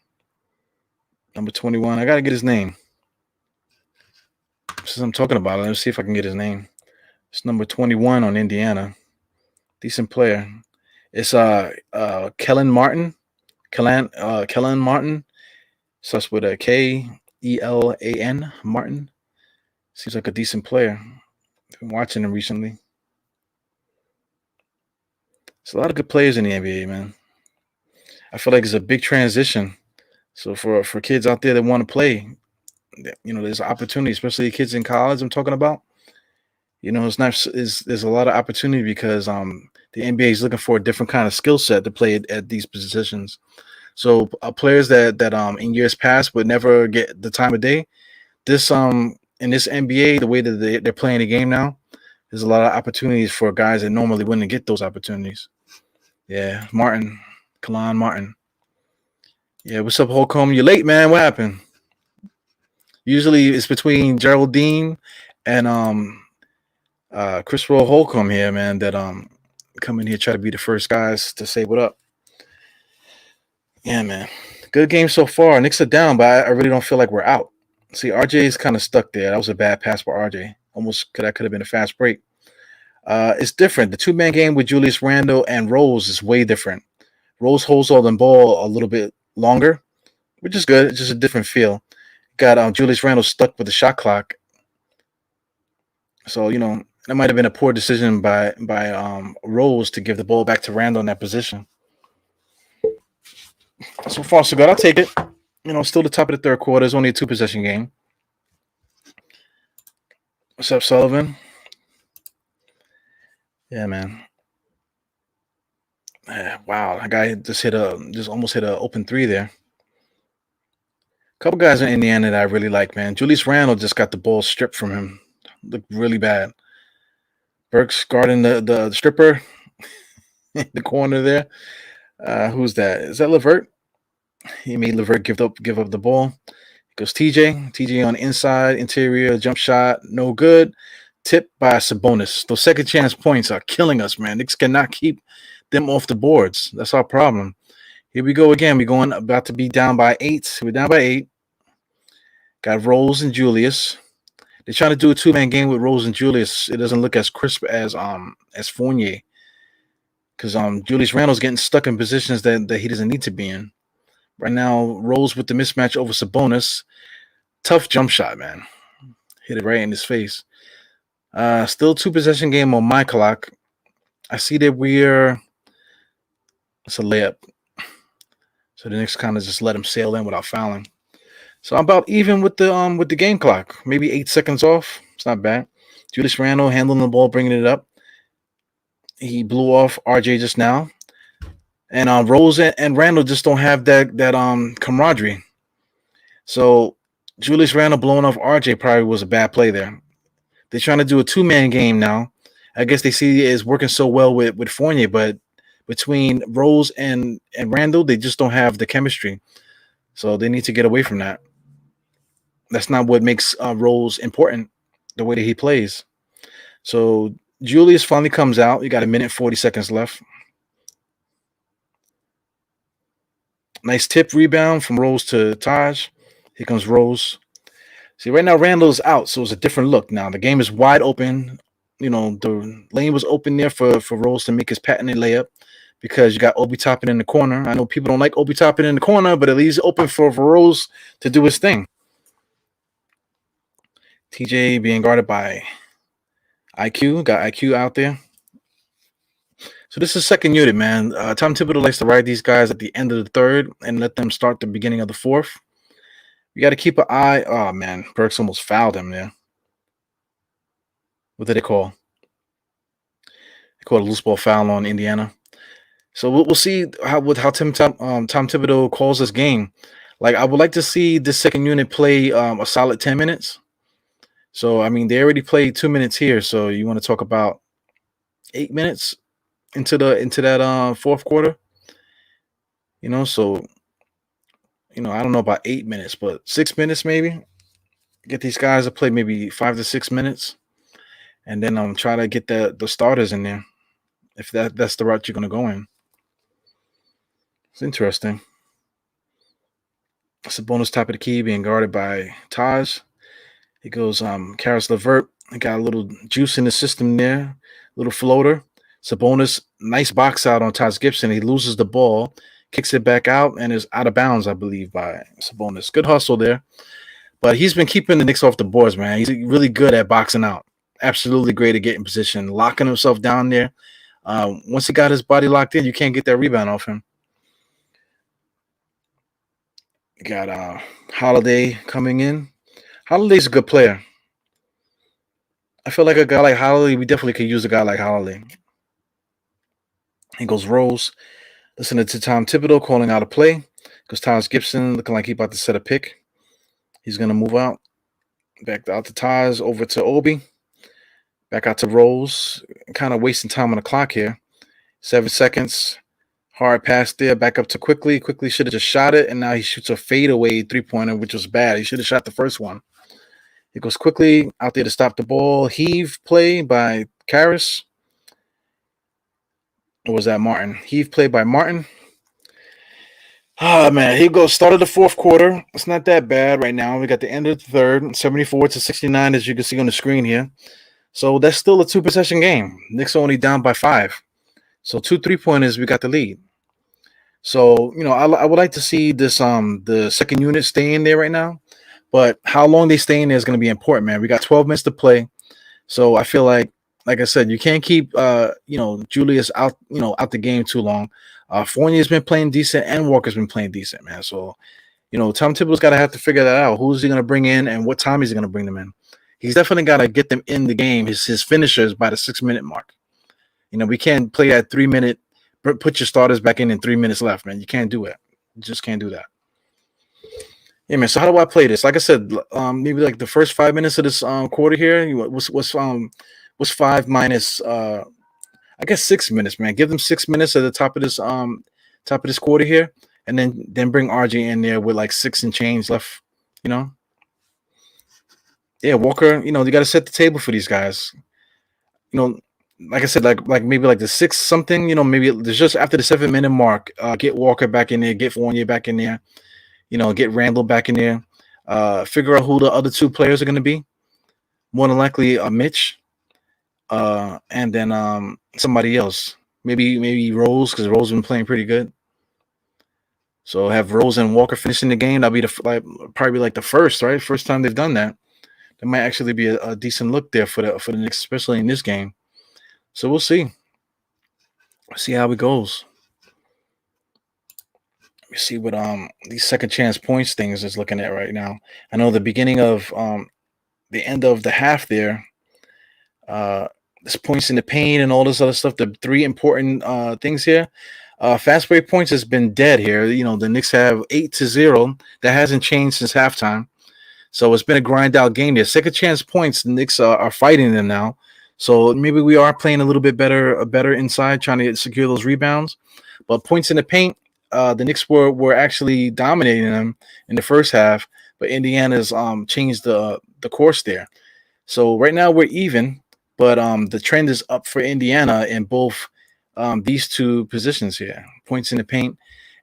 S1: Number 21. I gotta get his name. Since I'm talking about it, let's see if I can get his name. It's number 21 on Indiana. Decent player. It's Kellen Martin. Kellen Martin. Starts with a Kelan Martin. Seems like a decent player. Been watching him recently. There's a lot of good players in the NBA, man. I feel like it's a big transition. So for kids out there that want to play, there's an opportunity, especially kids in college. I'm talking about. It's not there's a lot of opportunity because the NBA is looking for a different kind of skill set to play at these positions. So players that in years past would never get the time of day. This in this NBA, the way that they're playing the game now, there's a lot of opportunities for guys that normally wouldn't get those opportunities. Yeah, Kalan Martin. Yeah, what's up, Holcomb? You late, man? What happened? Usually it's between Geraldine and Chris Roll Holcomb here, man, that come in here try to be the first guys to say what up. Yeah, man. Good game so far. Knicks are down, but I really don't feel like we're out. See, RJ is kind of stuck there. That was a bad pass for RJ. That could have been a fast break. It's different. The two-man game with Julius Randle and Rose is way different. Rose holds all the ball a little bit longer, which is good. It's just a different feel. Got Julius Randle stuck with the shot clock. So, that might have been a poor decision by Rose to give the ball back to Randle in that position. So far, so good. I'll take it. Still the top of the third quarter. It's only a 2-possession game. What's up, Sullivan? Yeah, man. Wow, that guy just almost hit an open three there. A couple guys in Indiana that I really like, man. Julius Randle just got the ball stripped from him. Looked really bad. Burks guarding the stripper in the corner there. Who's that? Is that LeVert? He made LeVert give up the ball. Goes TJ. TJ on inside, interior, jump shot, no good. Tipped by Sabonis. Those second chance points are killing us, man. Knicks cannot keep them off the boards. That's our problem. Here we go again. We're going about to be down by 8. We're down by 8. Got Rose and Julius. They're trying to do a 2-man game with Rose and Julius. It doesn't look as crisp as Fournier. Because Julius Randle's getting stuck in positions that he doesn't need to be in. Right now, Rose with the mismatch over Sabonis. Tough jump shot, man. Hit it right in his face. Still 2-possession game on my clock. I see that it's a layup. So the Knicks kind of just let him sail in without fouling. So I'm about even with the game clock. Maybe 8 seconds off. It's not bad. Julius Randle handling the ball, bringing it up. He blew off RJ just now. And Rose and Randle just don't have that camaraderie. So Julius Randle blowing off RJ probably was a bad play there. They're trying to do a 2-man game now. I guess they see it's working so well with Fournier, but between Rose and Randle, they just don't have the chemistry. So they need to get away from that. That's not what makes Rose important, the way that he plays. So Julius finally comes out. You got 1 minute 40 seconds left. Nice tip rebound from Rose to Taj. Here comes Rose. See, right now Randle's out, so it's a different look now. The game is wide open. The lane was open there for Rose to make his patented layup because you got Obi Toppin in the corner. I know people don't like Obi Toppin in the corner, but at least open for Rose to do his thing. TJ being guarded by IQ. Got IQ out there. So this is second unit, man. Tom Thibodeau likes to ride these guys at the end of the third and let them start the beginning of the fourth. You got to keep an eye. Oh, man. Burks almost fouled him there. What did they call? They called a loose ball foul on Indiana. So we'll see how Tom Thibodeau calls this game. Like, I would like to see this second unit play a solid 10 minutes. So I mean, they already played 2 minutes here. So you want to talk about 8 minutes into that fourth quarter? So I don't know about 8 minutes, but 6 minutes maybe. Get these guys to play maybe 5 to 6 minutes, and then try to get the starters in there if that's the route you're gonna go in. It's interesting. It's a bonus top of the key being guarded by Taj. He goes Karis LeVert. He got a little juice in the system there, little floater. Sabonis, nice box out on Taj Gibson. He loses the ball, kicks it back out, and is out of bounds, I believe, by Sabonis. Good hustle there. But he's been keeping the Knicks off the boards, man. He's really good at boxing out. Absolutely great at getting position, locking himself down there. Once he got his body locked in, you can't get that rebound off him. You got Holiday coming in. Holiday's a good player. I feel like a guy like Holiday, we definitely could use a guy like Holiday. He goes Rose. Listening to Tom Thibodeau calling out a play because Taj Gibson looking like he about to set a pick. He's going to move out. Back out to Taj, over to Obi. Back out to Rose. Kind of wasting time on the clock here. 7 seconds. Hard pass there. Back up to Quickly. Quickly should have just shot it, and now he shoots a fadeaway three-pointer, which was bad. He should have shot the first one. He goes Quickly out there to stop the ball. Heave play by Karis. Or was that Martin? Heave play by Martin. Man, here goes. Start of the fourth quarter. It's not that bad right now. We got the end of the third, 74-69, as you can see on the screen here. So that's still a two-possession game. Knicks only down by 5. So 2 3-pointers, we got the lead. So, I would like to see this the second unit stay in there right now. But how long they stay in there is going to be important, man. We got 12 minutes to play. So I feel like I said, you can't keep Julius out, out the game too long. Fournier's been playing decent and Walker's been playing decent, man. So, Tom Thibodeau's got to have to figure that out. Who's he going to bring in and what time is he going to bring them in? He's definitely got to get them in the game, his finishers by the 6-minute mark. We can't play at 3 minute, put your starters back in 3 minutes left, man. You can't do it. You just can't do that. Yeah, man. So how do I play this? Like I said, maybe like the first 5 minutes of this quarter here. What's 5 minus I guess 6 minutes, man. Give them 6 minutes at the top of this quarter here, and then bring RJ in there with like 6 and change left. Yeah, Walker. You got to set the table for these guys. Like I said, like maybe like the 6 something. Maybe there's just after the 7-minute mark. Get Walker back in there. Get Fournier back in there. Get Randall back in there. Figure out who the other 2 players are going to be. More than likely, Mitch. And then somebody else, maybe Rose, because Rose has been playing pretty good. So have Rose and Walker finishing the game. That'll be probably like the first time they've done that. That might actually be a decent look there for the Knicks, especially in this game. So we'll see. See how it goes. Let me see what these second chance points things is looking at right now. I know the beginning of the end of the half there. This points in the paint and all this other stuff. The 3 important things here. Fast break points has been dead here. The Knicks have 8-0. That hasn't changed since halftime. So it's been a grind out game there. Second chance points, the Knicks are fighting them now. So maybe we are playing a little bit better inside, trying to secure those rebounds. But points in the paint, the Knicks were actually dominating them in the first half. But Indiana's changed the course there. So right now we're even. But the trend is up for Indiana in both these 2 positions here, points in the paint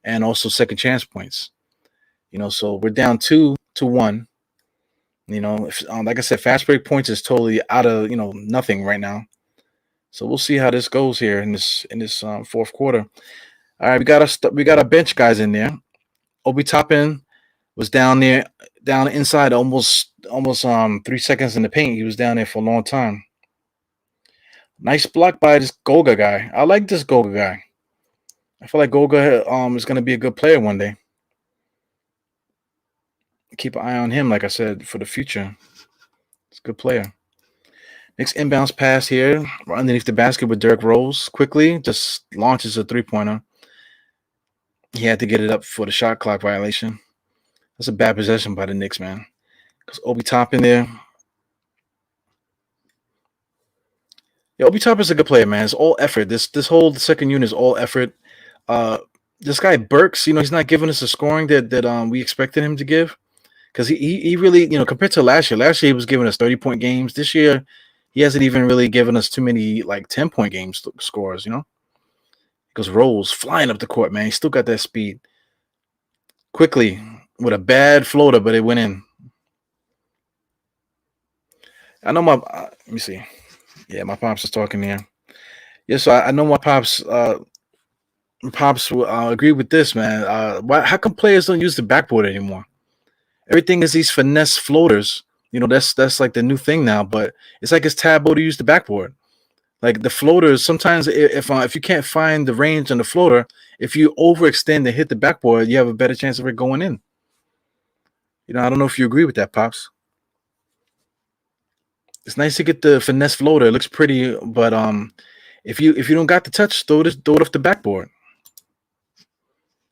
S1: and also second chance points. So we're down 2-1. Like I said, fast break points is totally out of nothing right now. So we'll see how this goes here in this fourth quarter. All right, we got our bench guys in there. Obi Toppin was down inside almost 3 seconds in the paint. He was down there for a long time. Nice block by this Goga guy. I like this Goga guy. I feel like Goga is going to be a good player one day. Keep an eye on him, like I said, for the future. It's a good player. Next inbounds pass here. Underneath the basket with Derrick Rose. Quickly just launches a 3-pointer. He had to get it up for the shot clock violation. That's a bad possession by the Knicks, man. Because Obi Toppin there. Yeah, Obi Toppin's a good player, man. It's all effort. This whole second unit is all effort. Uh, this guy Burks, he's not giving us the scoring that we expected him to give because he really, compared to last year. Last year he was giving us 30-point games. This year he hasn't even really given us too many like 10-point games scores. Because Rose flying up the court, man. He still got that speed. Quickly with a bad floater, but it went in. I know let me see. Yeah, my pops is talking here. Yeah, so I know my pops. Pops will agree with this, man. How come players don't use the backboard anymore? Everything is these finesse floaters. That's like the new thing now. But it's like it's taboo to use the backboard. Like the floaters, sometimes if you can't find the range on the floater, if you overextend and hit the backboard, you have a better chance of it going in. I don't know if you agree with that, Pops. It's nice to get the finesse floater. It looks pretty, but if you don't got the touch, throw it off the backboard.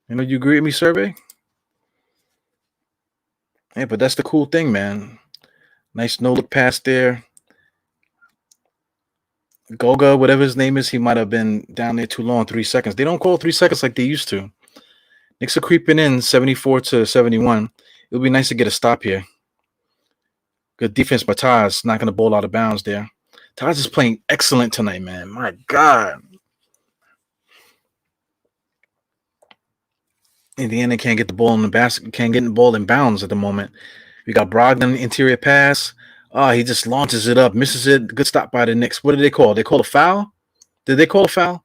S1: You agree with me, Survey? Yeah, but that's the cool thing, man. Nice no-look pass there. Goga, whatever his name is, he might have been down there too long, 3 seconds. They don't call 3 seconds like they used to. Knicks are creeping in 74-71. It would be nice to get a stop here. Good defense by Taz, knocking the ball out of bounds there. Taz is playing excellent tonight, man. My God. Indiana can't get the ball in the basket, can't get the ball in bounds at the moment. We got Brogdon, interior pass. He just launches it up, misses it. Good stop by the Knicks. What did they call? They call a foul? Did they call a foul?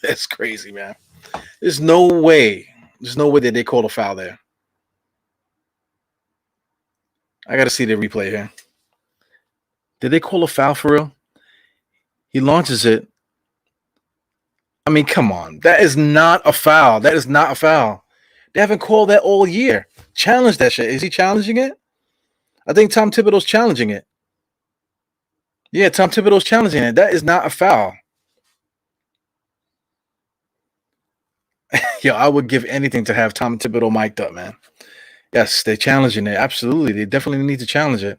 S1: That's crazy, man. There's no way that they called a foul there. I got to see the replay here. Did they call a foul for real? He launches it. I mean, come on. That is not a foul. That is not a foul. They haven't called that all year. Challenge that shit. Is he challenging it? I think Tom Thibodeau's challenging it. Yeah, Tom Thibodeau's challenging it. That is not a foul. Yo, I would give anything to have Tom Thibodeau mic'd up, man. Yes, they're challenging it. Absolutely. They definitely need to challenge it.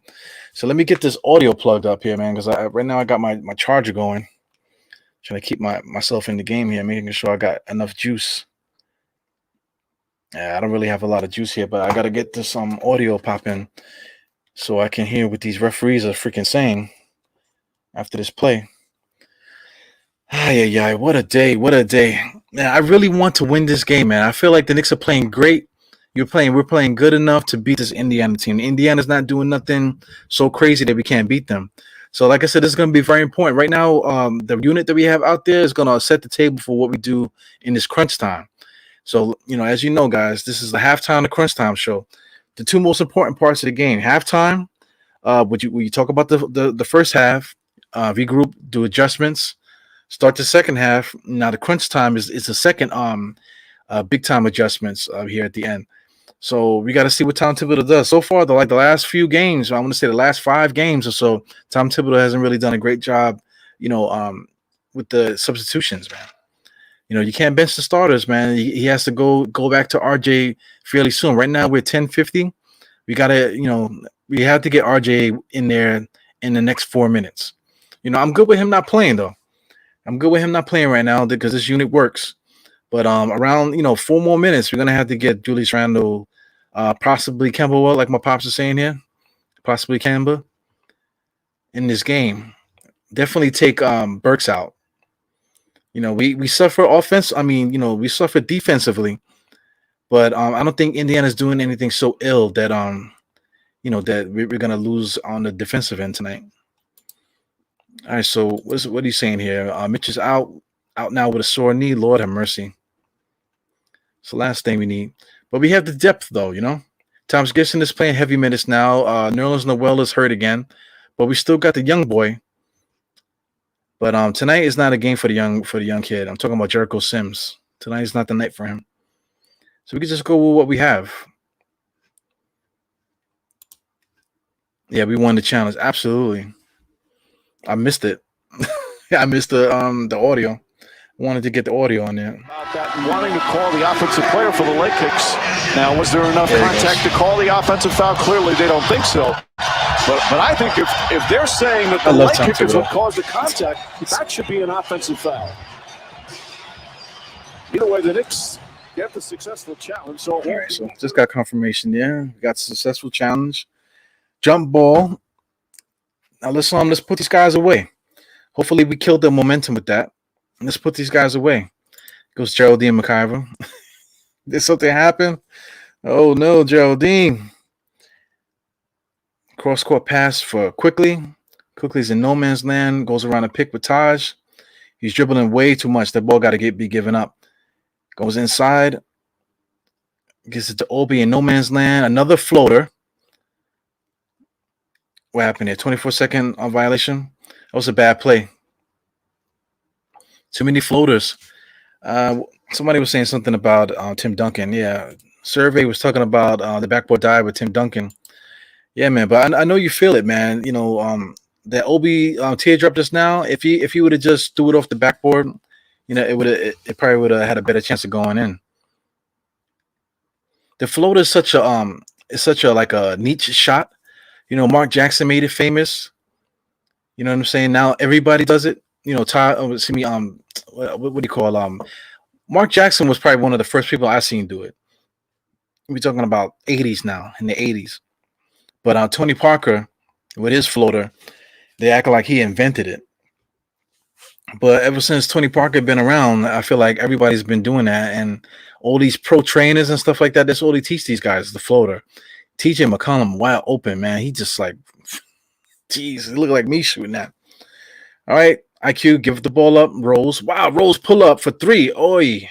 S1: So let me get this audio plugged up here, man, because right now I got my charger going. Trying to keep myself in the game here, making sure I got enough juice. Yeah, I don't really have a lot of juice here, but I got to get this audio popping so I can hear what these referees are freaking saying after this play. Ay, what a day. What a day. Man, I really want to win this game, man. I feel like the Knicks are playing great. We're playing good enough to beat this Indiana team. Indiana's not doing nothing so crazy that we can't beat them. So, like I said, this is going to be very important. Right now, the unit that we have out there is going to set the table for what we do in this crunch time. So, as you know, guys, this is the halftime, the Crunchtime show. The two most important parts of the game. Halftime, when you talk about the first half, regroup, do adjustments, start the second half. Now, the crunch time is the second big time adjustments here at the end. So we got to see what Tom Thibodeau does. So far, the last few games, I want to say the last 5 games or so, Tom Thibodeau hasn't really done a great job, with the substitutions, man. You can't bench the starters, man. He has to go back to RJ fairly soon. Right now, we're 10:50. We got to, we have to get RJ in there in the next 4 minutes. I'm good with him not playing, though. I'm good with him not playing right now because this unit works. But around 4 more minutes, we're gonna have to get Julius Randle, possibly Kemba, like my pops are saying here, possibly Kemba in this game. Definitely take Burks out. We suffer offense. I mean, we suffer defensively, but I don't think Indiana's doing anything so ill that that we're gonna lose on the defensive end tonight. All right, so what are you saying here? Mitch is out now with a sore knee. Lord have mercy. It's the last thing we need. But we have the depth, though, Thomas Gibson is playing heavy minutes now. Nerlens Noel is hurt again. But we still got the young boy. But tonight is not a game for the young kid. I'm talking about Jericho Sims. Tonight is not the night for him. So we can just go with what we have. Yeah, we won the challenge. Absolutely. I missed it. I missed the audio. Wanted to get the audio on there.
S2: About that, wanting to call the offensive player for the leg kicks. Now, was there enough contact to call the offensive foul? Clearly, they don't think so. But I think if they're saying that the leg kickers would cause the contact, that should be an offensive foul. Either way, the Knicks get the successful challenge. So,
S1: all right, so just got confirmation there. We got successful challenge. Jump ball. Now let's put these guys away. Hopefully we killed the momentum with that. Let's put these guys away. Goes Geraldine McIver. Did something happen? Oh no, Geraldine. Cross court pass for Quickly. Quickly's in no man's land. Goes around a pick with Taj. He's dribbling way too much. The ball got to be given up. Goes inside. Gets it to Obi in no man's land. Another floater. What happened here? 24-second violation. That was a bad play. Too many floaters. Somebody was saying something about Tim Duncan. Yeah. Survey was talking about the backboard dive with Tim Duncan. Yeah, man. But I know you feel it, man. You know, that Obi teardrop just now, if he would have just threw it off the backboard, you know, it probably would have had a better chance of going in. The floater is such a like a niche shot. You know, Mark Jackson made it famous. You know what I'm saying? Now everybody does it. You know, what do you call Mark Jackson was probably one of the first people I seen do it. We're talking about 80s now, in the 80s. But Tony Parker, with his floater, they act like he invented it. But ever since Tony Parker been around, I feel like everybody's been doing that. And all these pro trainers and stuff like that, that's all they teach these guys, the floater. TJ McCollum wide open, man. He just like, geez, it looked like me shooting that. All right, IQ, give the ball up. Rose. Wow, Rose pull up for three. Oi.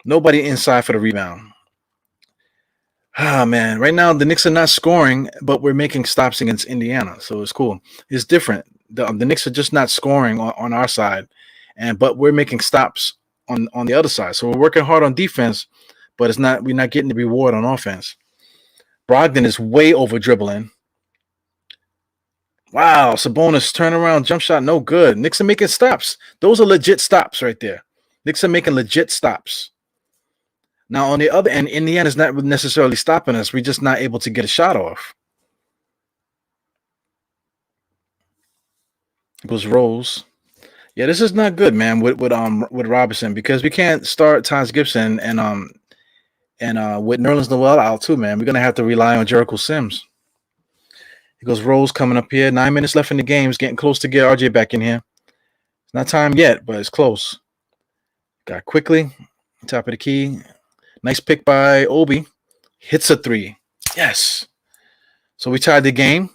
S1: Nobody inside for the rebound. Ah, man. Right now, the Knicks are not scoring, but we're making stops against Indiana. So it's cool. It's different. The Knicks are just not scoring on our side, but we're making stops on the other side. So we're working hard on defense, but we're not getting the reward on offense. Brogdon is way over dribbling. Wow, Sabonis turnaround jump shot, no good. Knicks are making stops. Those are legit stops right there. Knicks are making legit stops. Now, on the other end, Indiana's not necessarily stopping us. We're just not able to get a shot off. Goes Rose. Yeah, this is not good, man, with Robinson, because we can't start Taj Gibson and with Nerlens Noel out too, man. We're gonna have to rely on Jericho Sims. He goes Rose coming up here. 9 minutes left in the game. It's getting close to get RJ back in here. It's not time yet, but it's close. Got Quickly, top of the key. Nice pick by Obi. Hits a three. Yes. So we tied the game.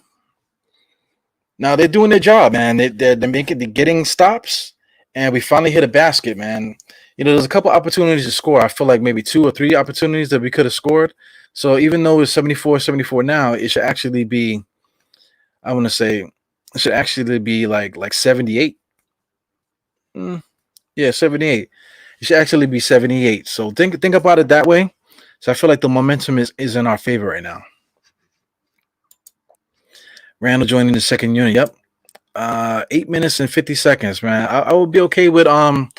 S1: Now they're doing their job, man. They're getting stops, and we finally hit a basket, man. You know, there's a couple opportunities to score. I feel like maybe 2 or 3 opportunities that we could have scored. So even though it's 74-74 now, it should actually be, I want to say, it should actually be like 78. Yeah, 78. It should actually be 78. So think about it that way. So I feel like the momentum is in our favor right now. Randall joining the second unit. Yep. 8 minutes and 50 seconds, man. I would be okay with Tom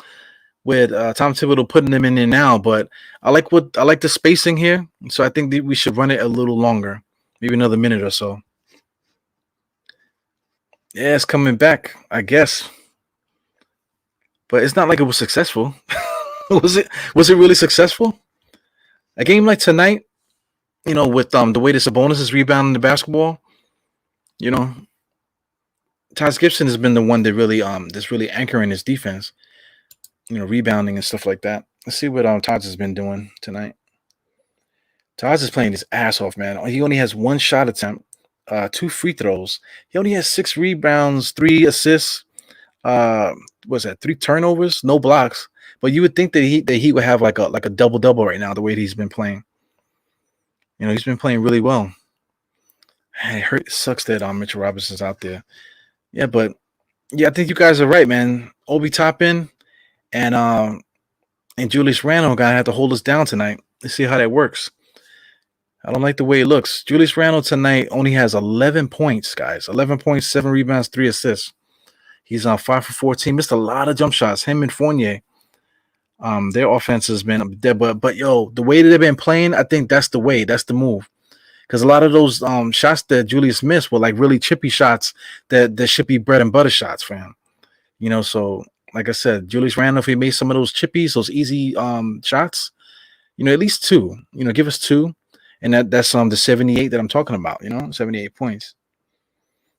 S1: Thibodeau putting them in there now, but I like the spacing here. So I think that we should run it a little longer, maybe another minute or so. Yeah, it's coming back, I guess. But it's not like it was successful. Was it really successful? A game like tonight, you know, with the way the Sabonis is rebounding the basketball, you know, Taj Gibson has been the one that really that's really anchoring his defense, you know, rebounding and stuff like that. Let's see what Taj has been doing tonight. Taj is playing his ass off, man. He only has 1 shot attempt, 2 free throws. He only has 6 rebounds, 3 assists. What's that? 3 turnovers, no blocks. But you would think that he would have like a double-double right now, the way he's been playing. You know, he's been playing really well. It sucks that Mitchell Robinson's out there. Yeah, but yeah, I think you guys are right, man. Obi Toppin and Julius Randle gonna have to hold us down tonight. Let's see how that works. I don't like the way it looks. Julius Randle tonight only has 11 points, guys. 11 points, 7 rebounds, 3 assists. He's on 5 for 14. Missed a lot of jump shots. Him and Fournier. Their offense has been there, but yo, the way that they've been playing, I think that's the way. That's the move. because a lot of those shots that Julius missed were like really chippy shots that should be bread and butter shots for him. So like I said, Julius Randle, if he made some of those chippies, those easy shots, at least two, give us two, and that's the 78 that I'm talking about. 78 points.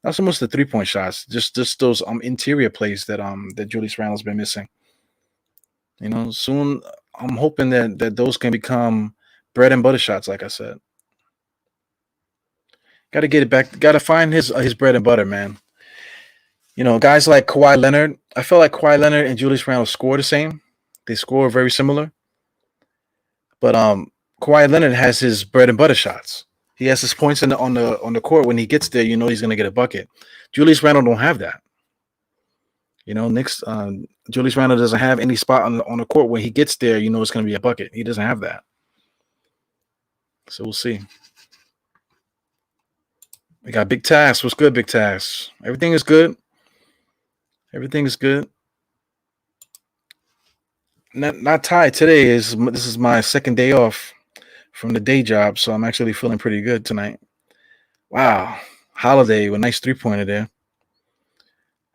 S1: Not so much the 3-point shots, just those interior plays that Julius Randle's been missing. Soon I'm hoping that those can become bread and butter shots, like I said. Got to get it back. Got to find his bread and butter, man. Guys like Kawhi Leonard. I feel like Kawhi Leonard and Julius Randle score the same. They score very similar. But Kawhi Leonard has his bread and butter shots. He has his points on the court. When he gets there, he's going to get a bucket. Julius Randle don't have that. Knicks. Julius Randle doesn't have any spot on the court. When he gets there, it's going to be a bucket. He doesn't have that. So we'll see. We got Big Task. What's good, Big Task? Everything is good. Everything is good. Not tired today. This is my second day off from the day job, so I'm actually feeling pretty good tonight. Wow. Holiday with a nice 3-pointer there.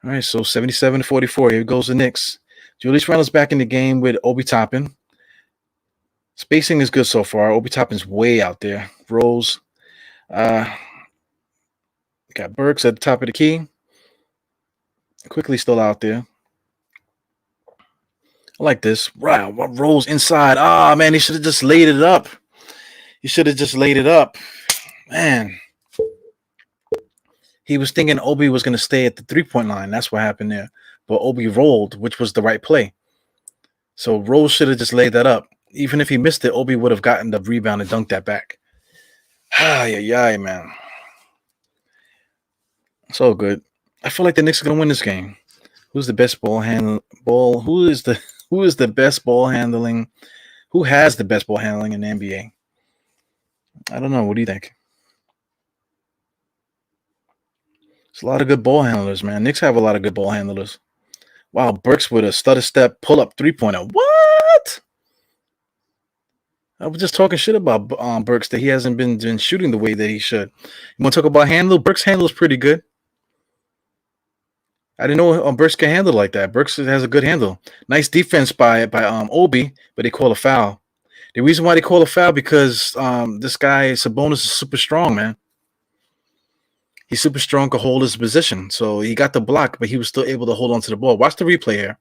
S1: All right, so 77-44. Here goes the Knicks. Julius Randle's back in the game with Obi Toppin. Spacing is good so far. Obi Toppin's way out there. Rose. Got Burks at the top of the key. Quickly still out there. I like this. Wow, Rose inside. Ah, man, he should have just laid it up. Man. He was thinking Obi was going to stay at the 3-point line. That's what happened there. But Obi rolled, which was the right play. So Rose should have just laid that up. Even if he missed it, Obi would have gotten the rebound and dunked that back. Man. It's all good. I feel like the Knicks are gonna win this game. Who's the best Who is the best ball handling? Who has the best ball handling in the NBA? I don't know. What do you think? There's a lot of good ball handlers, man. Knicks have a lot of good ball handlers. Wow, Burks with a stutter step pull up 3-pointer. What? I was just talking shit about Burks that he hasn't been shooting the way that he should. You want to talk about handle? Burks' handle is pretty good. I didn't know Burks can handle like that. Burks has a good handle. Nice defense by Obi, but they call a foul. The reason why they call a foul because this guy Sabonis is super strong, man. He's super strong, could hold his position. So he got the block, but he was still able to hold on to the ball. Watch the replay here.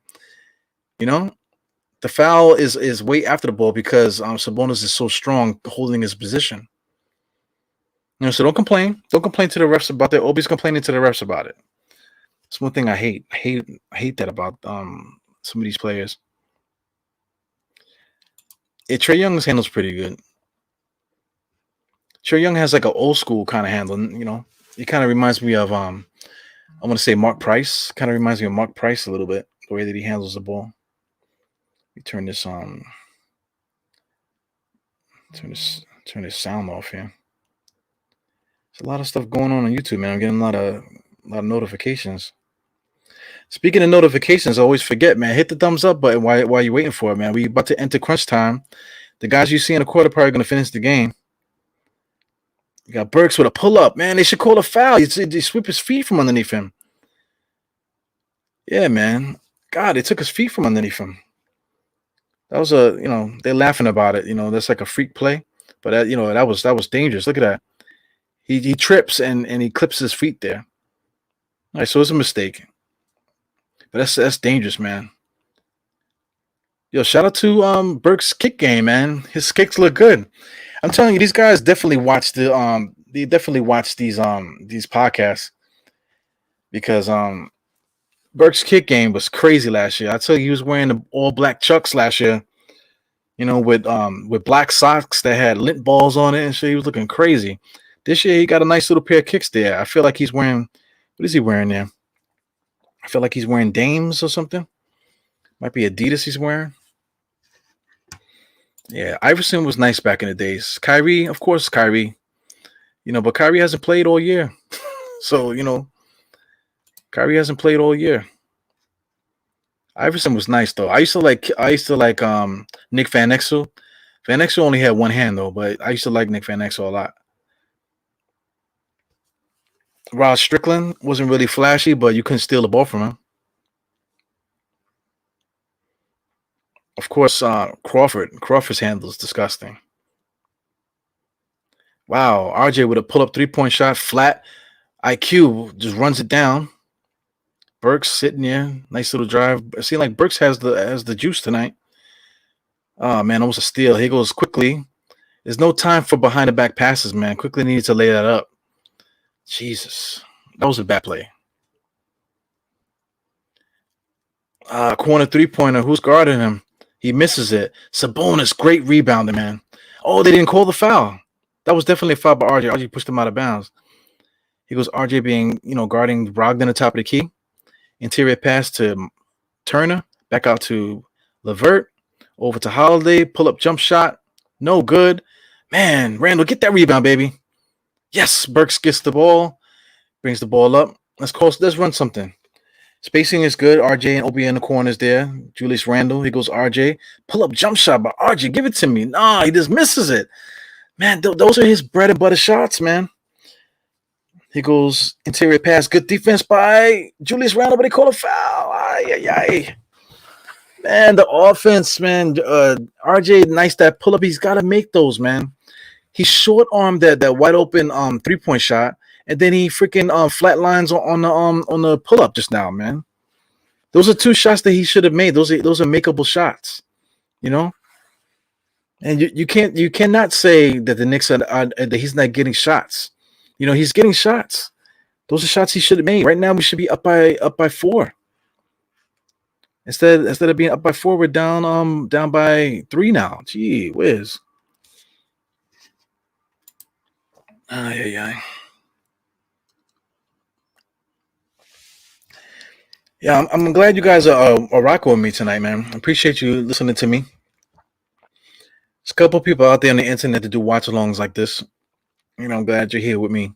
S1: The foul is way after the ball because Sabonis is so strong holding his position. So don't complain. Don't complain to the refs about that. Obi's complaining to the refs about it. It's one thing I hate. I hate that about some of these players. Yeah, Trae Young's handle's pretty good. Trae Young has like an old school kind of handle. It kind of reminds me of I want to say Mark Price. Kind of reminds me of Mark Price a little bit, the way that he handles the ball. Let me turn this on. Turn this sound off here. There's a lot of stuff going on YouTube, man. I'm getting a lot of notifications. Speaking of notifications, I always forget, man. Hit the thumbs up button while you're waiting for it, man. We about to enter crunch time. The guys you see in the quarter probably going to finish the game. You got Burks with a pull-up. Man, they should call a foul. They sweep his feet from underneath him. Yeah, man. God, they took his feet from underneath him. That was they're laughing about it. That's like a freak play. But that was dangerous. Look at that. He trips and he clips his feet there. All right, so it's a mistake. But that's dangerous, man. Yo, shout out to Burke's kick game, man. His kicks look good. I'm telling you, these guys definitely watch these podcasts because Burke's kick game was crazy last year. I tell you, he was wearing the all black Chucks last year, with black socks that had lint balls on it and shit. He was looking crazy. This year he got a nice little pair of kicks there. I feel like he's wearing, what is he wearing there? I feel like he's wearing Dames or something. Might be Adidas he's wearing. Yeah, Iverson was nice back in the days. Kyrie, of course, Kyrie. But Kyrie hasn't played all year. So, Kyrie hasn't played all year. Iverson was nice though. I used to like Nick Van Exel. Van Exel only had one hand though, but I used to like Nick Van Exel a lot. Rod Strickland wasn't really flashy, but you couldn't steal the ball from him. Of course, Crawford's handle is disgusting. Wow, RJ with a pull-up three-point shot, flat IQ, just runs it down. Burks sitting there, nice little drive. It seems like Burks has the juice tonight. Oh man, almost a steal. Here goes quickly. There's no time for behind the back passes, man. Quickly needs to lay that up. Jesus, that was a bad play. Corner three-pointer. Who's guarding him? He misses it. Sabonis, great rebounder, man. Oh, they didn't call the foul. That was definitely a foul by RJ. RJ pushed him out of bounds. He goes RJ being, guarding Brogdon at the top of the key. Interior pass to Turner. Back out to LeVert. Over to Holiday. Pull-up jump shot. No good. Man, Randall, get that rebound, baby. Yes, Burks gets the ball. Brings the ball up. Let's run something. Spacing is good. RJ and Obi in the corners there. Julius Randle. He goes RJ. Pull-up jump shot by RJ. Give it to me. Nah, he just misses it. Man, those are his bread and butter shots, man. He goes interior pass. Good defense by Julius Randle, but they call a foul. Ay. Man, the offense, man. RJ, nice that pull-up. He's got to make those, man. He short-armed that wide open 3-point shot, and then he freaking flatlines on the pull-up just now, man. Those are two shots that he should have made. Those are makeable shots, And you cannot say that the Knicks that he's not getting shots. He's getting shots. Those are shots he should have made. Right now we should be up by 4. Instead of being up by 4, we're down by 3 now. Gee whiz. Yeah, I'm glad you guys are rocking with me tonight, man. I appreciate you listening to me. There's a couple people out there on the internet that do watch-alongs like this. I'm glad you're here with me.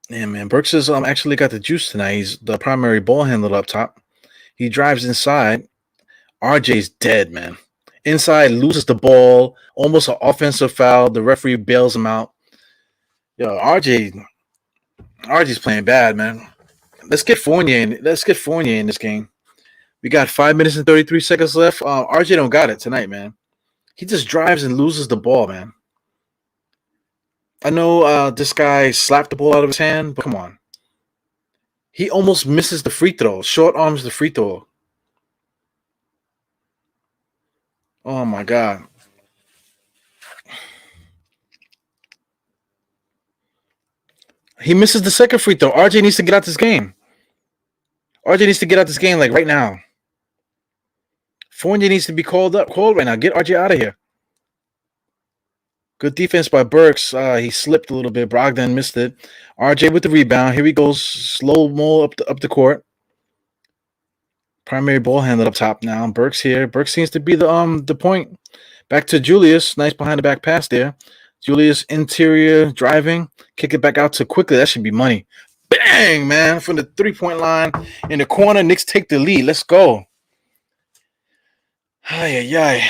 S1: Yeah, man. Burks has actually got the juice tonight. He's the primary ball handler up top. He drives inside. RJ's dead, man. Inside, loses the ball. Almost an offensive foul. The referee bails him out. Yo, RJ's playing bad, man. Let's get Fournier in this game. We got 5 minutes and 33 seconds left. RJ don't got it tonight, man. He just drives and loses the ball, man. I know this guy slapped the ball out of his hand, but come on. He almost misses the free throw. Short arms the free throw. Oh, my God. He misses the second free throw. RJ needs to get out this game. RJ needs to get out this game like right now. Fournier needs to be called right now. Get RJ out of here. Good defense by Burks. He slipped a little bit. Brogdon missed it. RJ with the rebound. Here he goes. Slow-mo up the court. Primary ball handler up top now. Burks here. Burks seems to be the point. Back to Julius. Nice behind the back pass there. Julius interior driving. Kick it back out to quickly. That should be money. Bang, man. From the 3-point line. In the corner. Knicks take the lead. Let's go. Ay.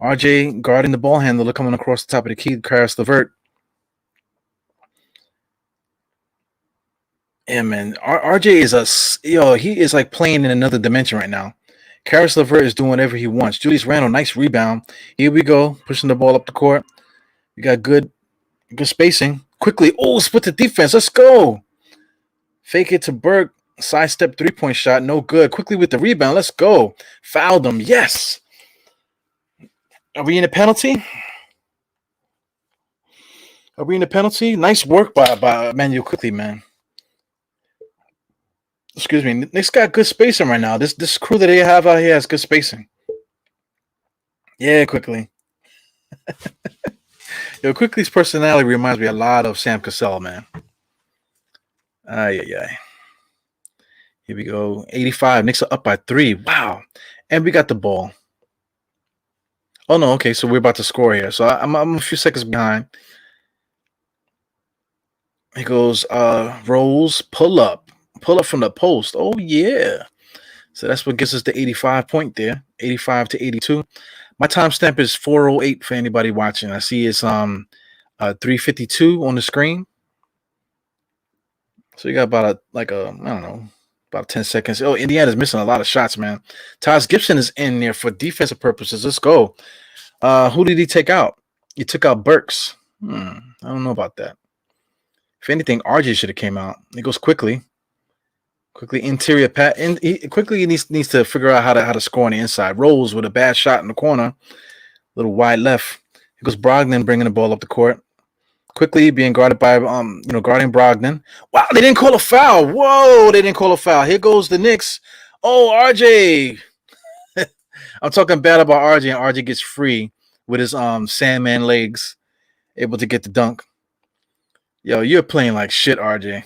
S1: RJ guarding the ball handler coming across the top of the key. Karis LeVert. Yeah, man. RJ he is like playing in another dimension right now. Karis LeVert is doing whatever he wants. Julius Randle, nice rebound. Here we go. Pushing the ball up the court. We got good spacing. Quickly. Oh, split the defense. Let's go. Fake it to Burke. Sidestep 3-point shot. No good. Quickly with the rebound. Let's go. Fouled him. Yes. Are we in a penalty? Nice work by Emmanuel Quickly, man. Excuse me. Knicks got good spacing right now. This crew that they have out here has good spacing. Yeah, Quickly. Yo, Quickly's personality reminds me a lot of Sam Cassell, man. Ay. Here we go. 85. Knicks are up by 3. Wow. And we got the ball. Oh, no. Okay, so we're about to score here. So I'm a few seconds behind. He goes, rolls, pull up from the post. Oh, yeah. So that's what gets us the 85 point there, 85 to 82. My timestamp is 4:08 for anybody watching. I see it's 352 on the screen. So you got about I don't know, about 10 seconds. Oh, Indiana's missing a lot of shots, man. Taj Gibson is in there for defensive purposes. Let's go. Who did he take out? He took out Burks. I don't know about that. If anything, RJ should have came out. He goes quickly. Quickly interior pat. He needs to figure out how to score on the inside. Rolls with a bad shot in the corner. Little wide left. He goes Brogdon bringing the ball up the court. Quickly being guarded by guarding Brogdon. Wow, they didn't call a foul. Whoa, they didn't call a foul. Here goes the Knicks. Oh, RJ. I'm talking bad about RJ, and RJ gets free with his Sandman legs, able to get the dunk. Yo, you're playing like shit, RJ.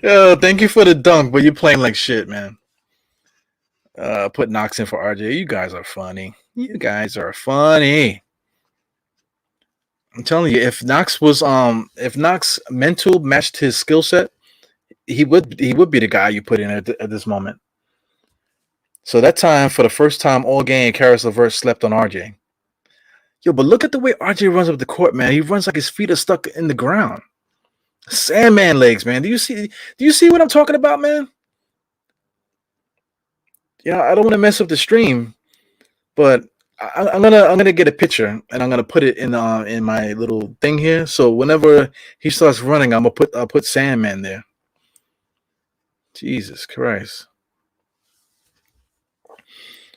S1: Yo, thank you for the dunk, but you're playing like shit, man. Put Knox in for RJ. You guys are funny. You guys are funny. I'm telling you, if Knox mental matched his skill set, he would be the guy you put in at this moment. So that time, for the first time all game, Karis LeVert slept on RJ. Yo, but look at the way RJ runs up the court, man. He runs like his feet are stuck in the ground. Sandman legs, man. Do you see what I'm talking about, man? Yeah, I don't want to mess up the stream, but I'm gonna get a picture and I'm gonna put it in my little thing here. So whenever he starts running, I'll put Sandman there. Jesus Christ.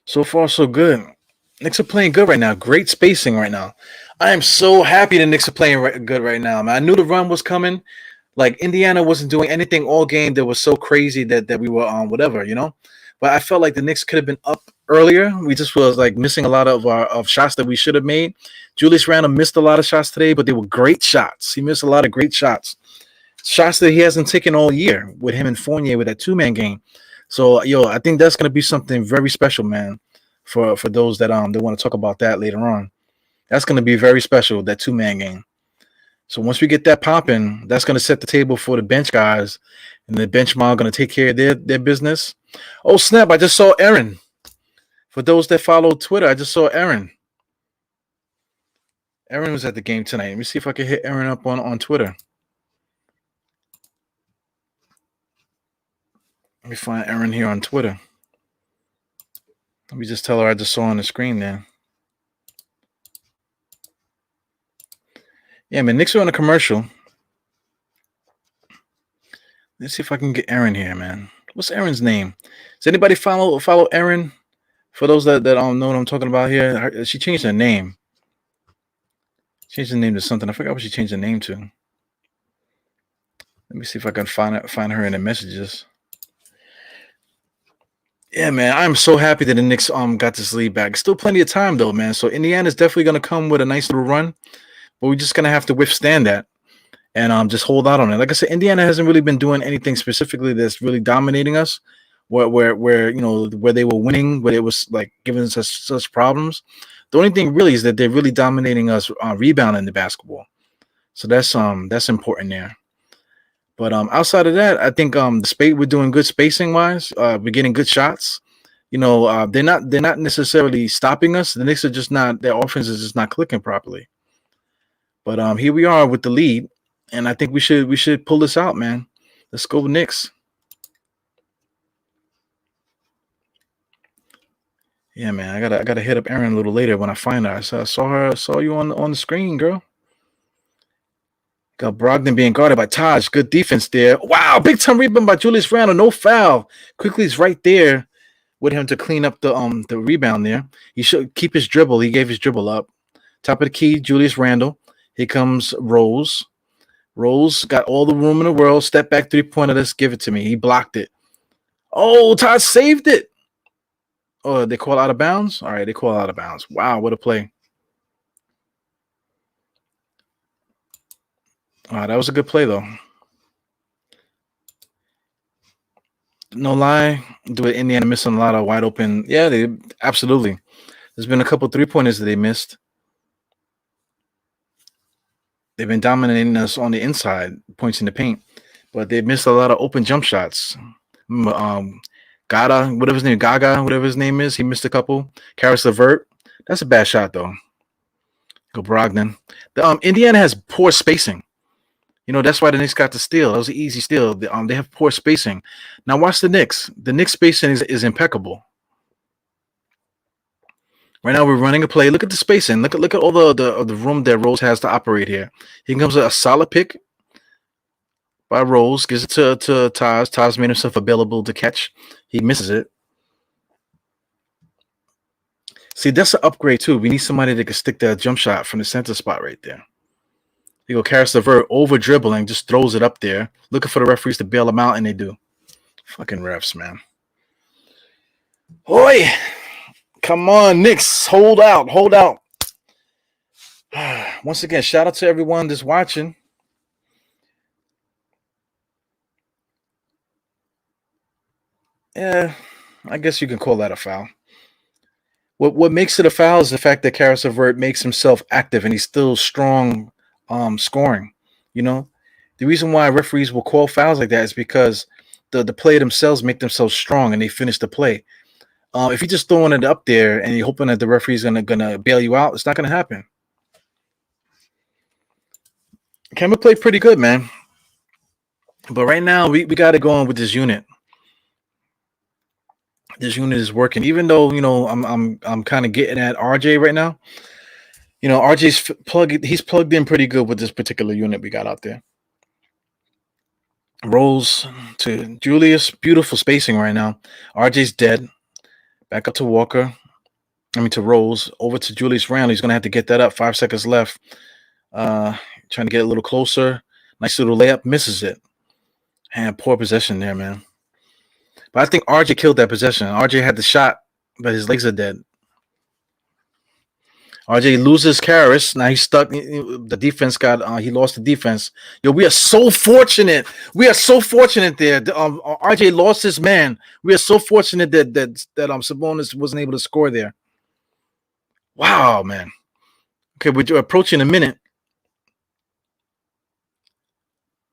S1: So far, so good. Knicks are playing good right now. Great spacing right now. I am so happy the Knicks are playing good right now, man. I knew the run was coming. Like, Indiana wasn't doing anything all game that was so crazy that we were on whatever, you know? But I felt like the Knicks could have been up earlier. We just was like missing a lot of shots that we should have made. Julius Randle missed a lot of shots today, but they were great shots. He missed a lot of great shots. Shots that he hasn't taken all year with him and Fournier with that two-man game. So, yo, I think that's going to be something very special, man, for those that they want to talk about that later on. That's going to be very special, that two-man game. So once we get that popping, that's going to set the table for the bench guys, and the bench mom going to take care of their business. Oh, snap, I just saw Aaron. For those that follow Twitter, I just saw Aaron. Aaron was at the game tonight. Let me see if I can hit Aaron up on Twitter. Let me find Aaron here on Twitter. Let me just tell her I just saw on the screen there. Yeah, man, Knicks are on a commercial. Let's see if I can get Aaron here, man. What's Aaron's name? Does anybody follow Aaron? For those that don't know what I'm talking about here, she changed her name. Changed the name to something. I forgot what she changed the name to. Let me see if I can find her in the messages. Yeah, man, I'm so happy that the Knicks got this lead back. Still plenty of time though, man. So Indiana's definitely going to come with a nice little run, but we're just going to have to withstand that and just hold out on it. Like I said, Indiana hasn't really been doing anything specifically that's really dominating us. Where they were winning, where it was like giving us such problems. The only thing really is that they're really dominating us rebounding the basketball. So that's important there. But outside of that, I think we're doing good spacing wise. We're getting good shots. You know, they're not necessarily stopping us. The Knicks are just not, their offense is just not clicking properly. But here we are with the lead, and I think we should pull this out, man. Let's go with Knicks. Yeah, man, I gotta hit up Erin a little later when I find her. I saw you on the screen, girl. Got Brogdon being guarded by Taj. Good defense there. Wow, big time rebound by Julius Randle. No foul. Quickly is right there with him to clean up the rebound there. He should keep his dribble. He gave his dribble up. Top of the key, Julius Randle. Here comes Rose. Rose got all the room in the world. Step back 3-pointer. Let's give it to me. He blocked it. Oh, Taj saved it. Oh, they call out of bounds? All right, they call out of bounds. Wow, what a play. That was a good play, though. No lie, Indiana missing a lot of wide open. Yeah, they absolutely. There's been a couple 3-pointers that they missed. They've been dominating us on the inside, points in the paint, but they missed a lot of open jump shots. Gaga, whatever his name is, he missed a couple. Karis LeVert, That's a bad shot though. Go Brogdon. The Indiana has poor spacing. That's why the Knicks got the steal. That was an easy steal. They have poor spacing. Now watch the Knicks. The Knicks spacing is impeccable. Right now we're running a play. Look at the spacing. Look at all the room that Rose has to operate here. Here comes a solid pick by Rose. Gives it to Taz. Taz made himself available to catch. He misses it. See, that's an upgrade too. We need somebody that can stick that jump shot from the center spot right there. You go Karis LeVert over dribbling, just throws it up there, looking for the referees to bail him out, and they do. Fucking refs, man. Oi! Come on, Knicks. Hold out. Once again, shout out to everyone that's watching. Yeah, I guess you can call that a foul. What makes it a foul is the fact that Karis LeVert makes himself active and he's still strong scoring. The reason why referees will call fouls like that is because the player themselves make themselves strong and they finish the play. If you're just throwing it up there and you're hoping that the referee's gonna bail you out, it's not gonna happen. Kemba played pretty good, man. But right now we got to go on with this unit. This unit is working, even though I'm kind of getting at RJ right now. RJ's he's plugged in pretty good with this particular unit we got out there. Rose to Julius, beautiful spacing right now. RJ's dead. Back up to Walker. To Rose. Over to Julius Randle. He's gonna have to get that up. 5 seconds left. Trying to get a little closer. Nice little layup. Misses it. And poor possession there, man. But I think RJ killed that possession. RJ had the shot, but his legs are dead. RJ loses Karis. Now he's stuck. The defense he lost the defense. We are so fortunate. We are so fortunate there. RJ lost his man. We are so fortunate that Sabonis wasn't able to score there. Wow, man. Okay, we're approaching a minute.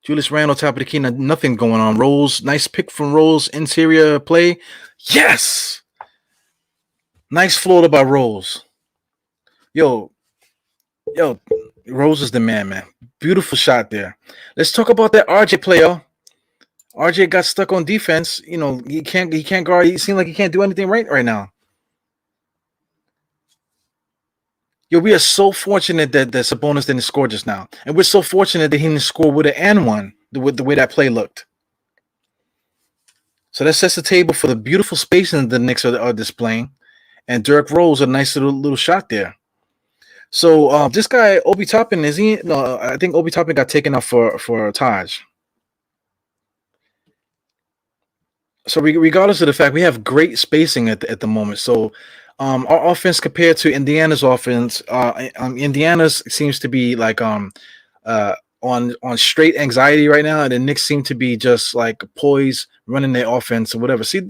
S1: Julius Randle, top of the key. Nothing going on. Rose, nice pick from Rose. Interior play. Yes! Nice floater by Rose. Yo, Rose is the man. Beautiful shot there. Let's talk about that RJ play, yo. RJ got stuck on defense. He can't guard. He seems like he can't do anything right now. We are so fortunate that Sabonis didn't score just now. And we're so fortunate that he didn't score with an and one, the way that play looked. So that sets the table for the beautiful spacing the Knicks are displaying. And Derrick Rose, a nice little shot there. So this guy, Obi Toppin, is he? No, I think Obi Toppin got taken off for Taj. So regardless of the fact, we have great spacing at the moment. So our offense compared to Indiana's offense, Indiana's seems to be like on straight anxiety right now, and the Knicks seem to be just like poised, running their offense or whatever. See,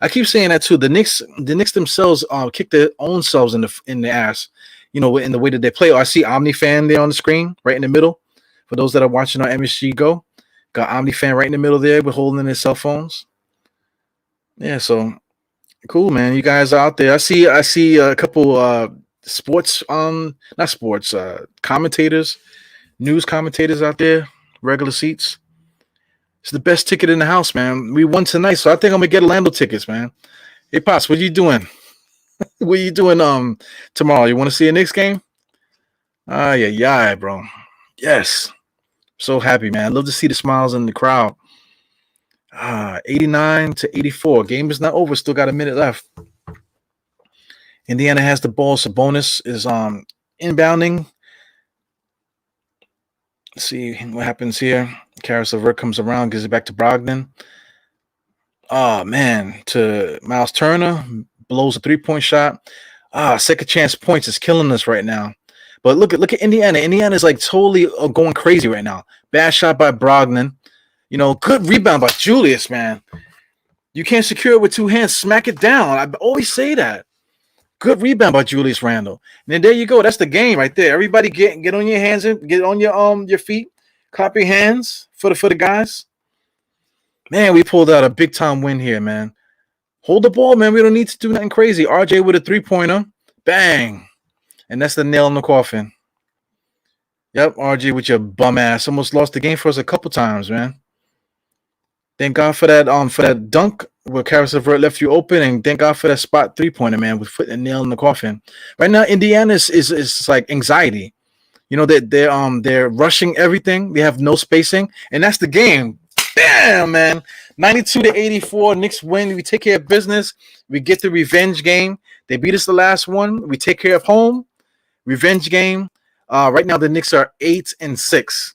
S1: I keep saying that too. The Knicks themselves kick their own selves in the ass, in the way that they play. I see OmniFan there on the screen, right in the middle. For those that are watching on MSG Go, got OmniFan right in the middle there with holding their cell phones. Yeah, so cool, man. You guys are out there. I see a couple sports not sports commentators, news commentators out there, regular seats. It's the best ticket in the house, man. We won tonight, so I think I'm gonna get Orlando tickets, man. Hey Pops, what are you doing? What are you doing tomorrow? You want to see a Knicks game? Yeah, bro. Yes. So happy, man. I love to see the smiles in the crowd. 89-84. Game is not over. Still got a minute left. Indiana has the ball. Sabonis is inbounding. Let's see what happens here. Karis LeVert comes around, gives it back to Brogdon. Oh man, to Miles Turner, blows a 3-point shot. Second chance points is killing us right now. But look at Indiana. Indiana is like totally going crazy right now. Bad shot by Brogdon. Good rebound by Julius, man. You can't secure it with two hands. Smack it down. I always say that. Good rebound by Julius Randle. And then there you go. That's the game right there. Everybody get on your hands and get on your feet. Clap your hands for the guys. Man, we pulled out a big time win here, man. Hold the ball, man. We don't need to do nothing crazy. RJ with a 3-pointer. Bang. And that's the nail in the coffin. Yep, RG with your bum ass. Almost lost the game for us a couple times, man. Thank God for that dunk where Karis LeVert left you open, and thank God for that spot 3-pointer, man, with foot and nail in the coffin. Right now, Indiana is like anxiety. You know that they're rushing everything. They have no spacing, and that's the game. Damn, man. 92-84. Knicks win. We take care of business. We get the revenge game. They beat us the last one. We take care of home. Revenge game. Right now the Knicks are 8-6.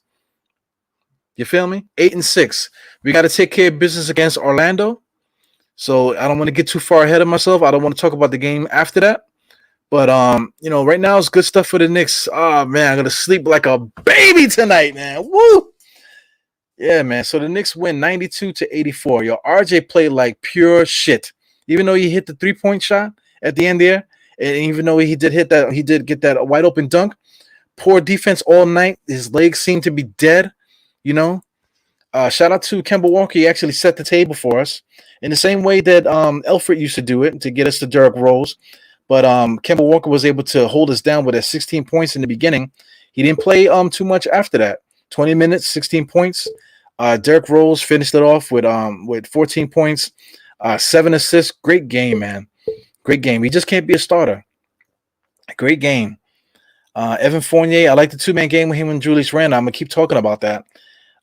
S1: You feel me? 8-6. We got to take care of business against Orlando. So I don't want to get too far ahead of myself. I don't want to talk about the game after that. But right now it's good stuff for the Knicks. Oh man, I'm gonna sleep like a baby tonight, man. Woo! Yeah, man. So the Knicks win 92-84. Yo, RJ played like pure shit. Even though he hit the 3-point shot at the end there, and even though he did get that wide open dunk. Poor defense all night. His legs seem to be dead. Shout out to Kemba Walker. He actually set the table for us in the same way that Elfrid used to do it to get us to Derrick Rose. But Kemba Walker was able to hold us down with 16 points in the beginning. He didn't play too much after that. 20 minutes, 16 points. Derrick Rose finished it off with 14 points, 7 assists. Great game, man. Great game. He just can't be a starter. Great game. Evan Fournier, I like the two-man game with him and Julius Randle. I'm going to keep talking about that.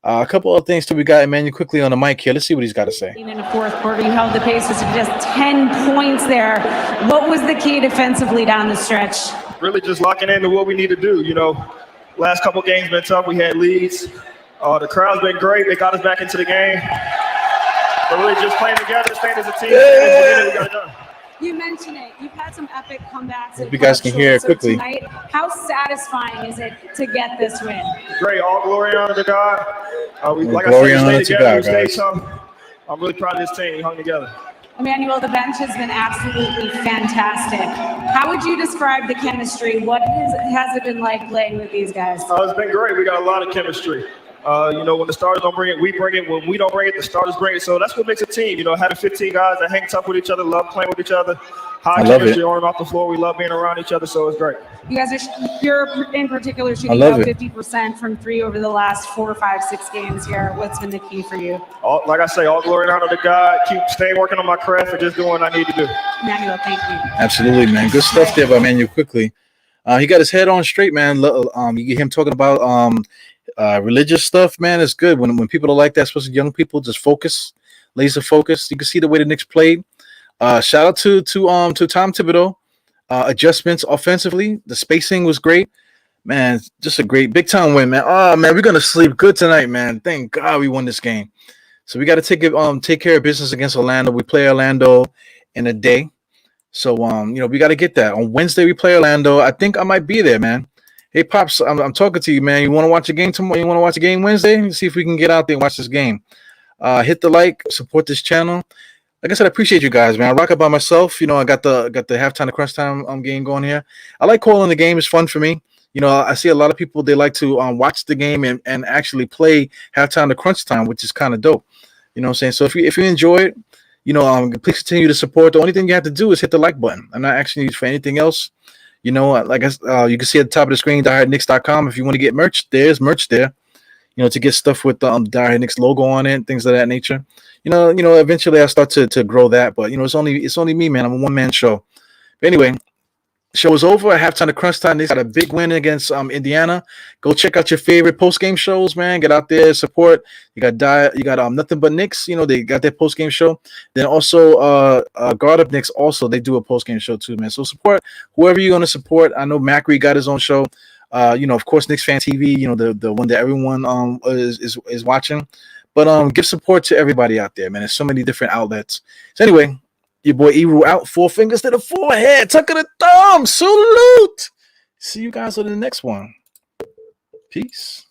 S1: A couple of things too. We got Emmanuel quickly on the mic here. Let's see what he's got to say.
S3: In the fourth quarter, you held the Pacers to just 10 points there. What was the key defensively down the stretch?
S4: Really just locking into what we need to do. Last couple games been tough. We had leads. The crowd's been great. They got us back into the game. But really just playing together, staying as a team. We got it done.
S3: You mentioned it. You've had some epic comebacks.
S1: Hope you guys can hear it quickly.
S3: Tonight, how satisfying is it to get this win?
S4: Great. All glory and honor to God. Like
S1: glory
S4: I
S1: and
S4: said,
S1: honor to God,
S4: we stayed
S1: guys.
S4: tough. I'm really proud of this team. We hung together.
S3: Emmanuel, the bench has been absolutely fantastic. How would you describe the chemistry? What has it been like playing with these guys?
S4: It's been great. We got a lot of chemistry. When the starters don't bring it, we bring it. When we don't bring it, the starters bring it. So that's what makes a team. Having 15 guys that hang tough with each other, love playing with each other, high chemistry on and off the floor. We love being around each other, so it's great.
S3: You guys you're in particular shooting about 50% from three over the last 4, 5, 6 games here. What's been the key for you?
S4: Like I say, all glory and honor to God. Keep staying working on my craft and just doing what I need to do.
S3: Emmanuel, thank you.
S1: Absolutely, man. Good stuff there by Emmanuel quickly. He got his head on straight, man. You get him talking about religious stuff, man. It's good when people are like that, especially young people. Just focus, laser focus. You can see the way the Knicks played. Shout out to Tom Thibodeau. Adjustments offensively. The spacing was great, man. Just a great big time win, man. Oh man, we're gonna sleep good tonight, man. Thank God we won this game. So we got to take care of business against Orlando. We play Orlando in a day, so we got to get that. On Wednesday we play Orlando. I think I might be there, man. Hey Pops, I'm talking to you, man. You want to watch a game tomorrow? You want to watch a game Wednesday? Let's see if we can get out there and watch this game. Hit the like, support this channel. Like I said, I appreciate you guys, man. I rock it by myself. I got the halftime, the Crunchtime game going here. I like calling the game. It's fun for me. I see a lot of people, they like to watch the game and actually play halftime, the Crunchtime, which is kind of dope. You know what I'm saying? So if you enjoy it, please continue to support. The only thing you have to do is hit the like button. I'm not asking you for anything else. You can see at the top of the screen, diehardknicks.com. If you want to get merch, there's merch there. To get stuff with the Die Hard Knicks logo on it, things of that nature. Eventually I'll start to grow that, but it's only me, man. I'm a one-man show. But anyway, show is over. At halftime of Crunchtime, they got a big win against Indiana. Go check out your favorite post-game shows, man. Get out there, support. You got Nothing But Knicks. They got their post-game show. Then also Guard Up Knicks. Also, they do a post-game show too, man. So support whoever you're gonna support. I know Macri got his own show. Of course, Knicks Fan TV. The one that everyone is watching. But give support to everybody out there, man. There's so many different outlets. So anyway, your boy Eru out. 4 fingers to the forehead. Tuck of the thumb. Salute. See you guys on the next one. Peace.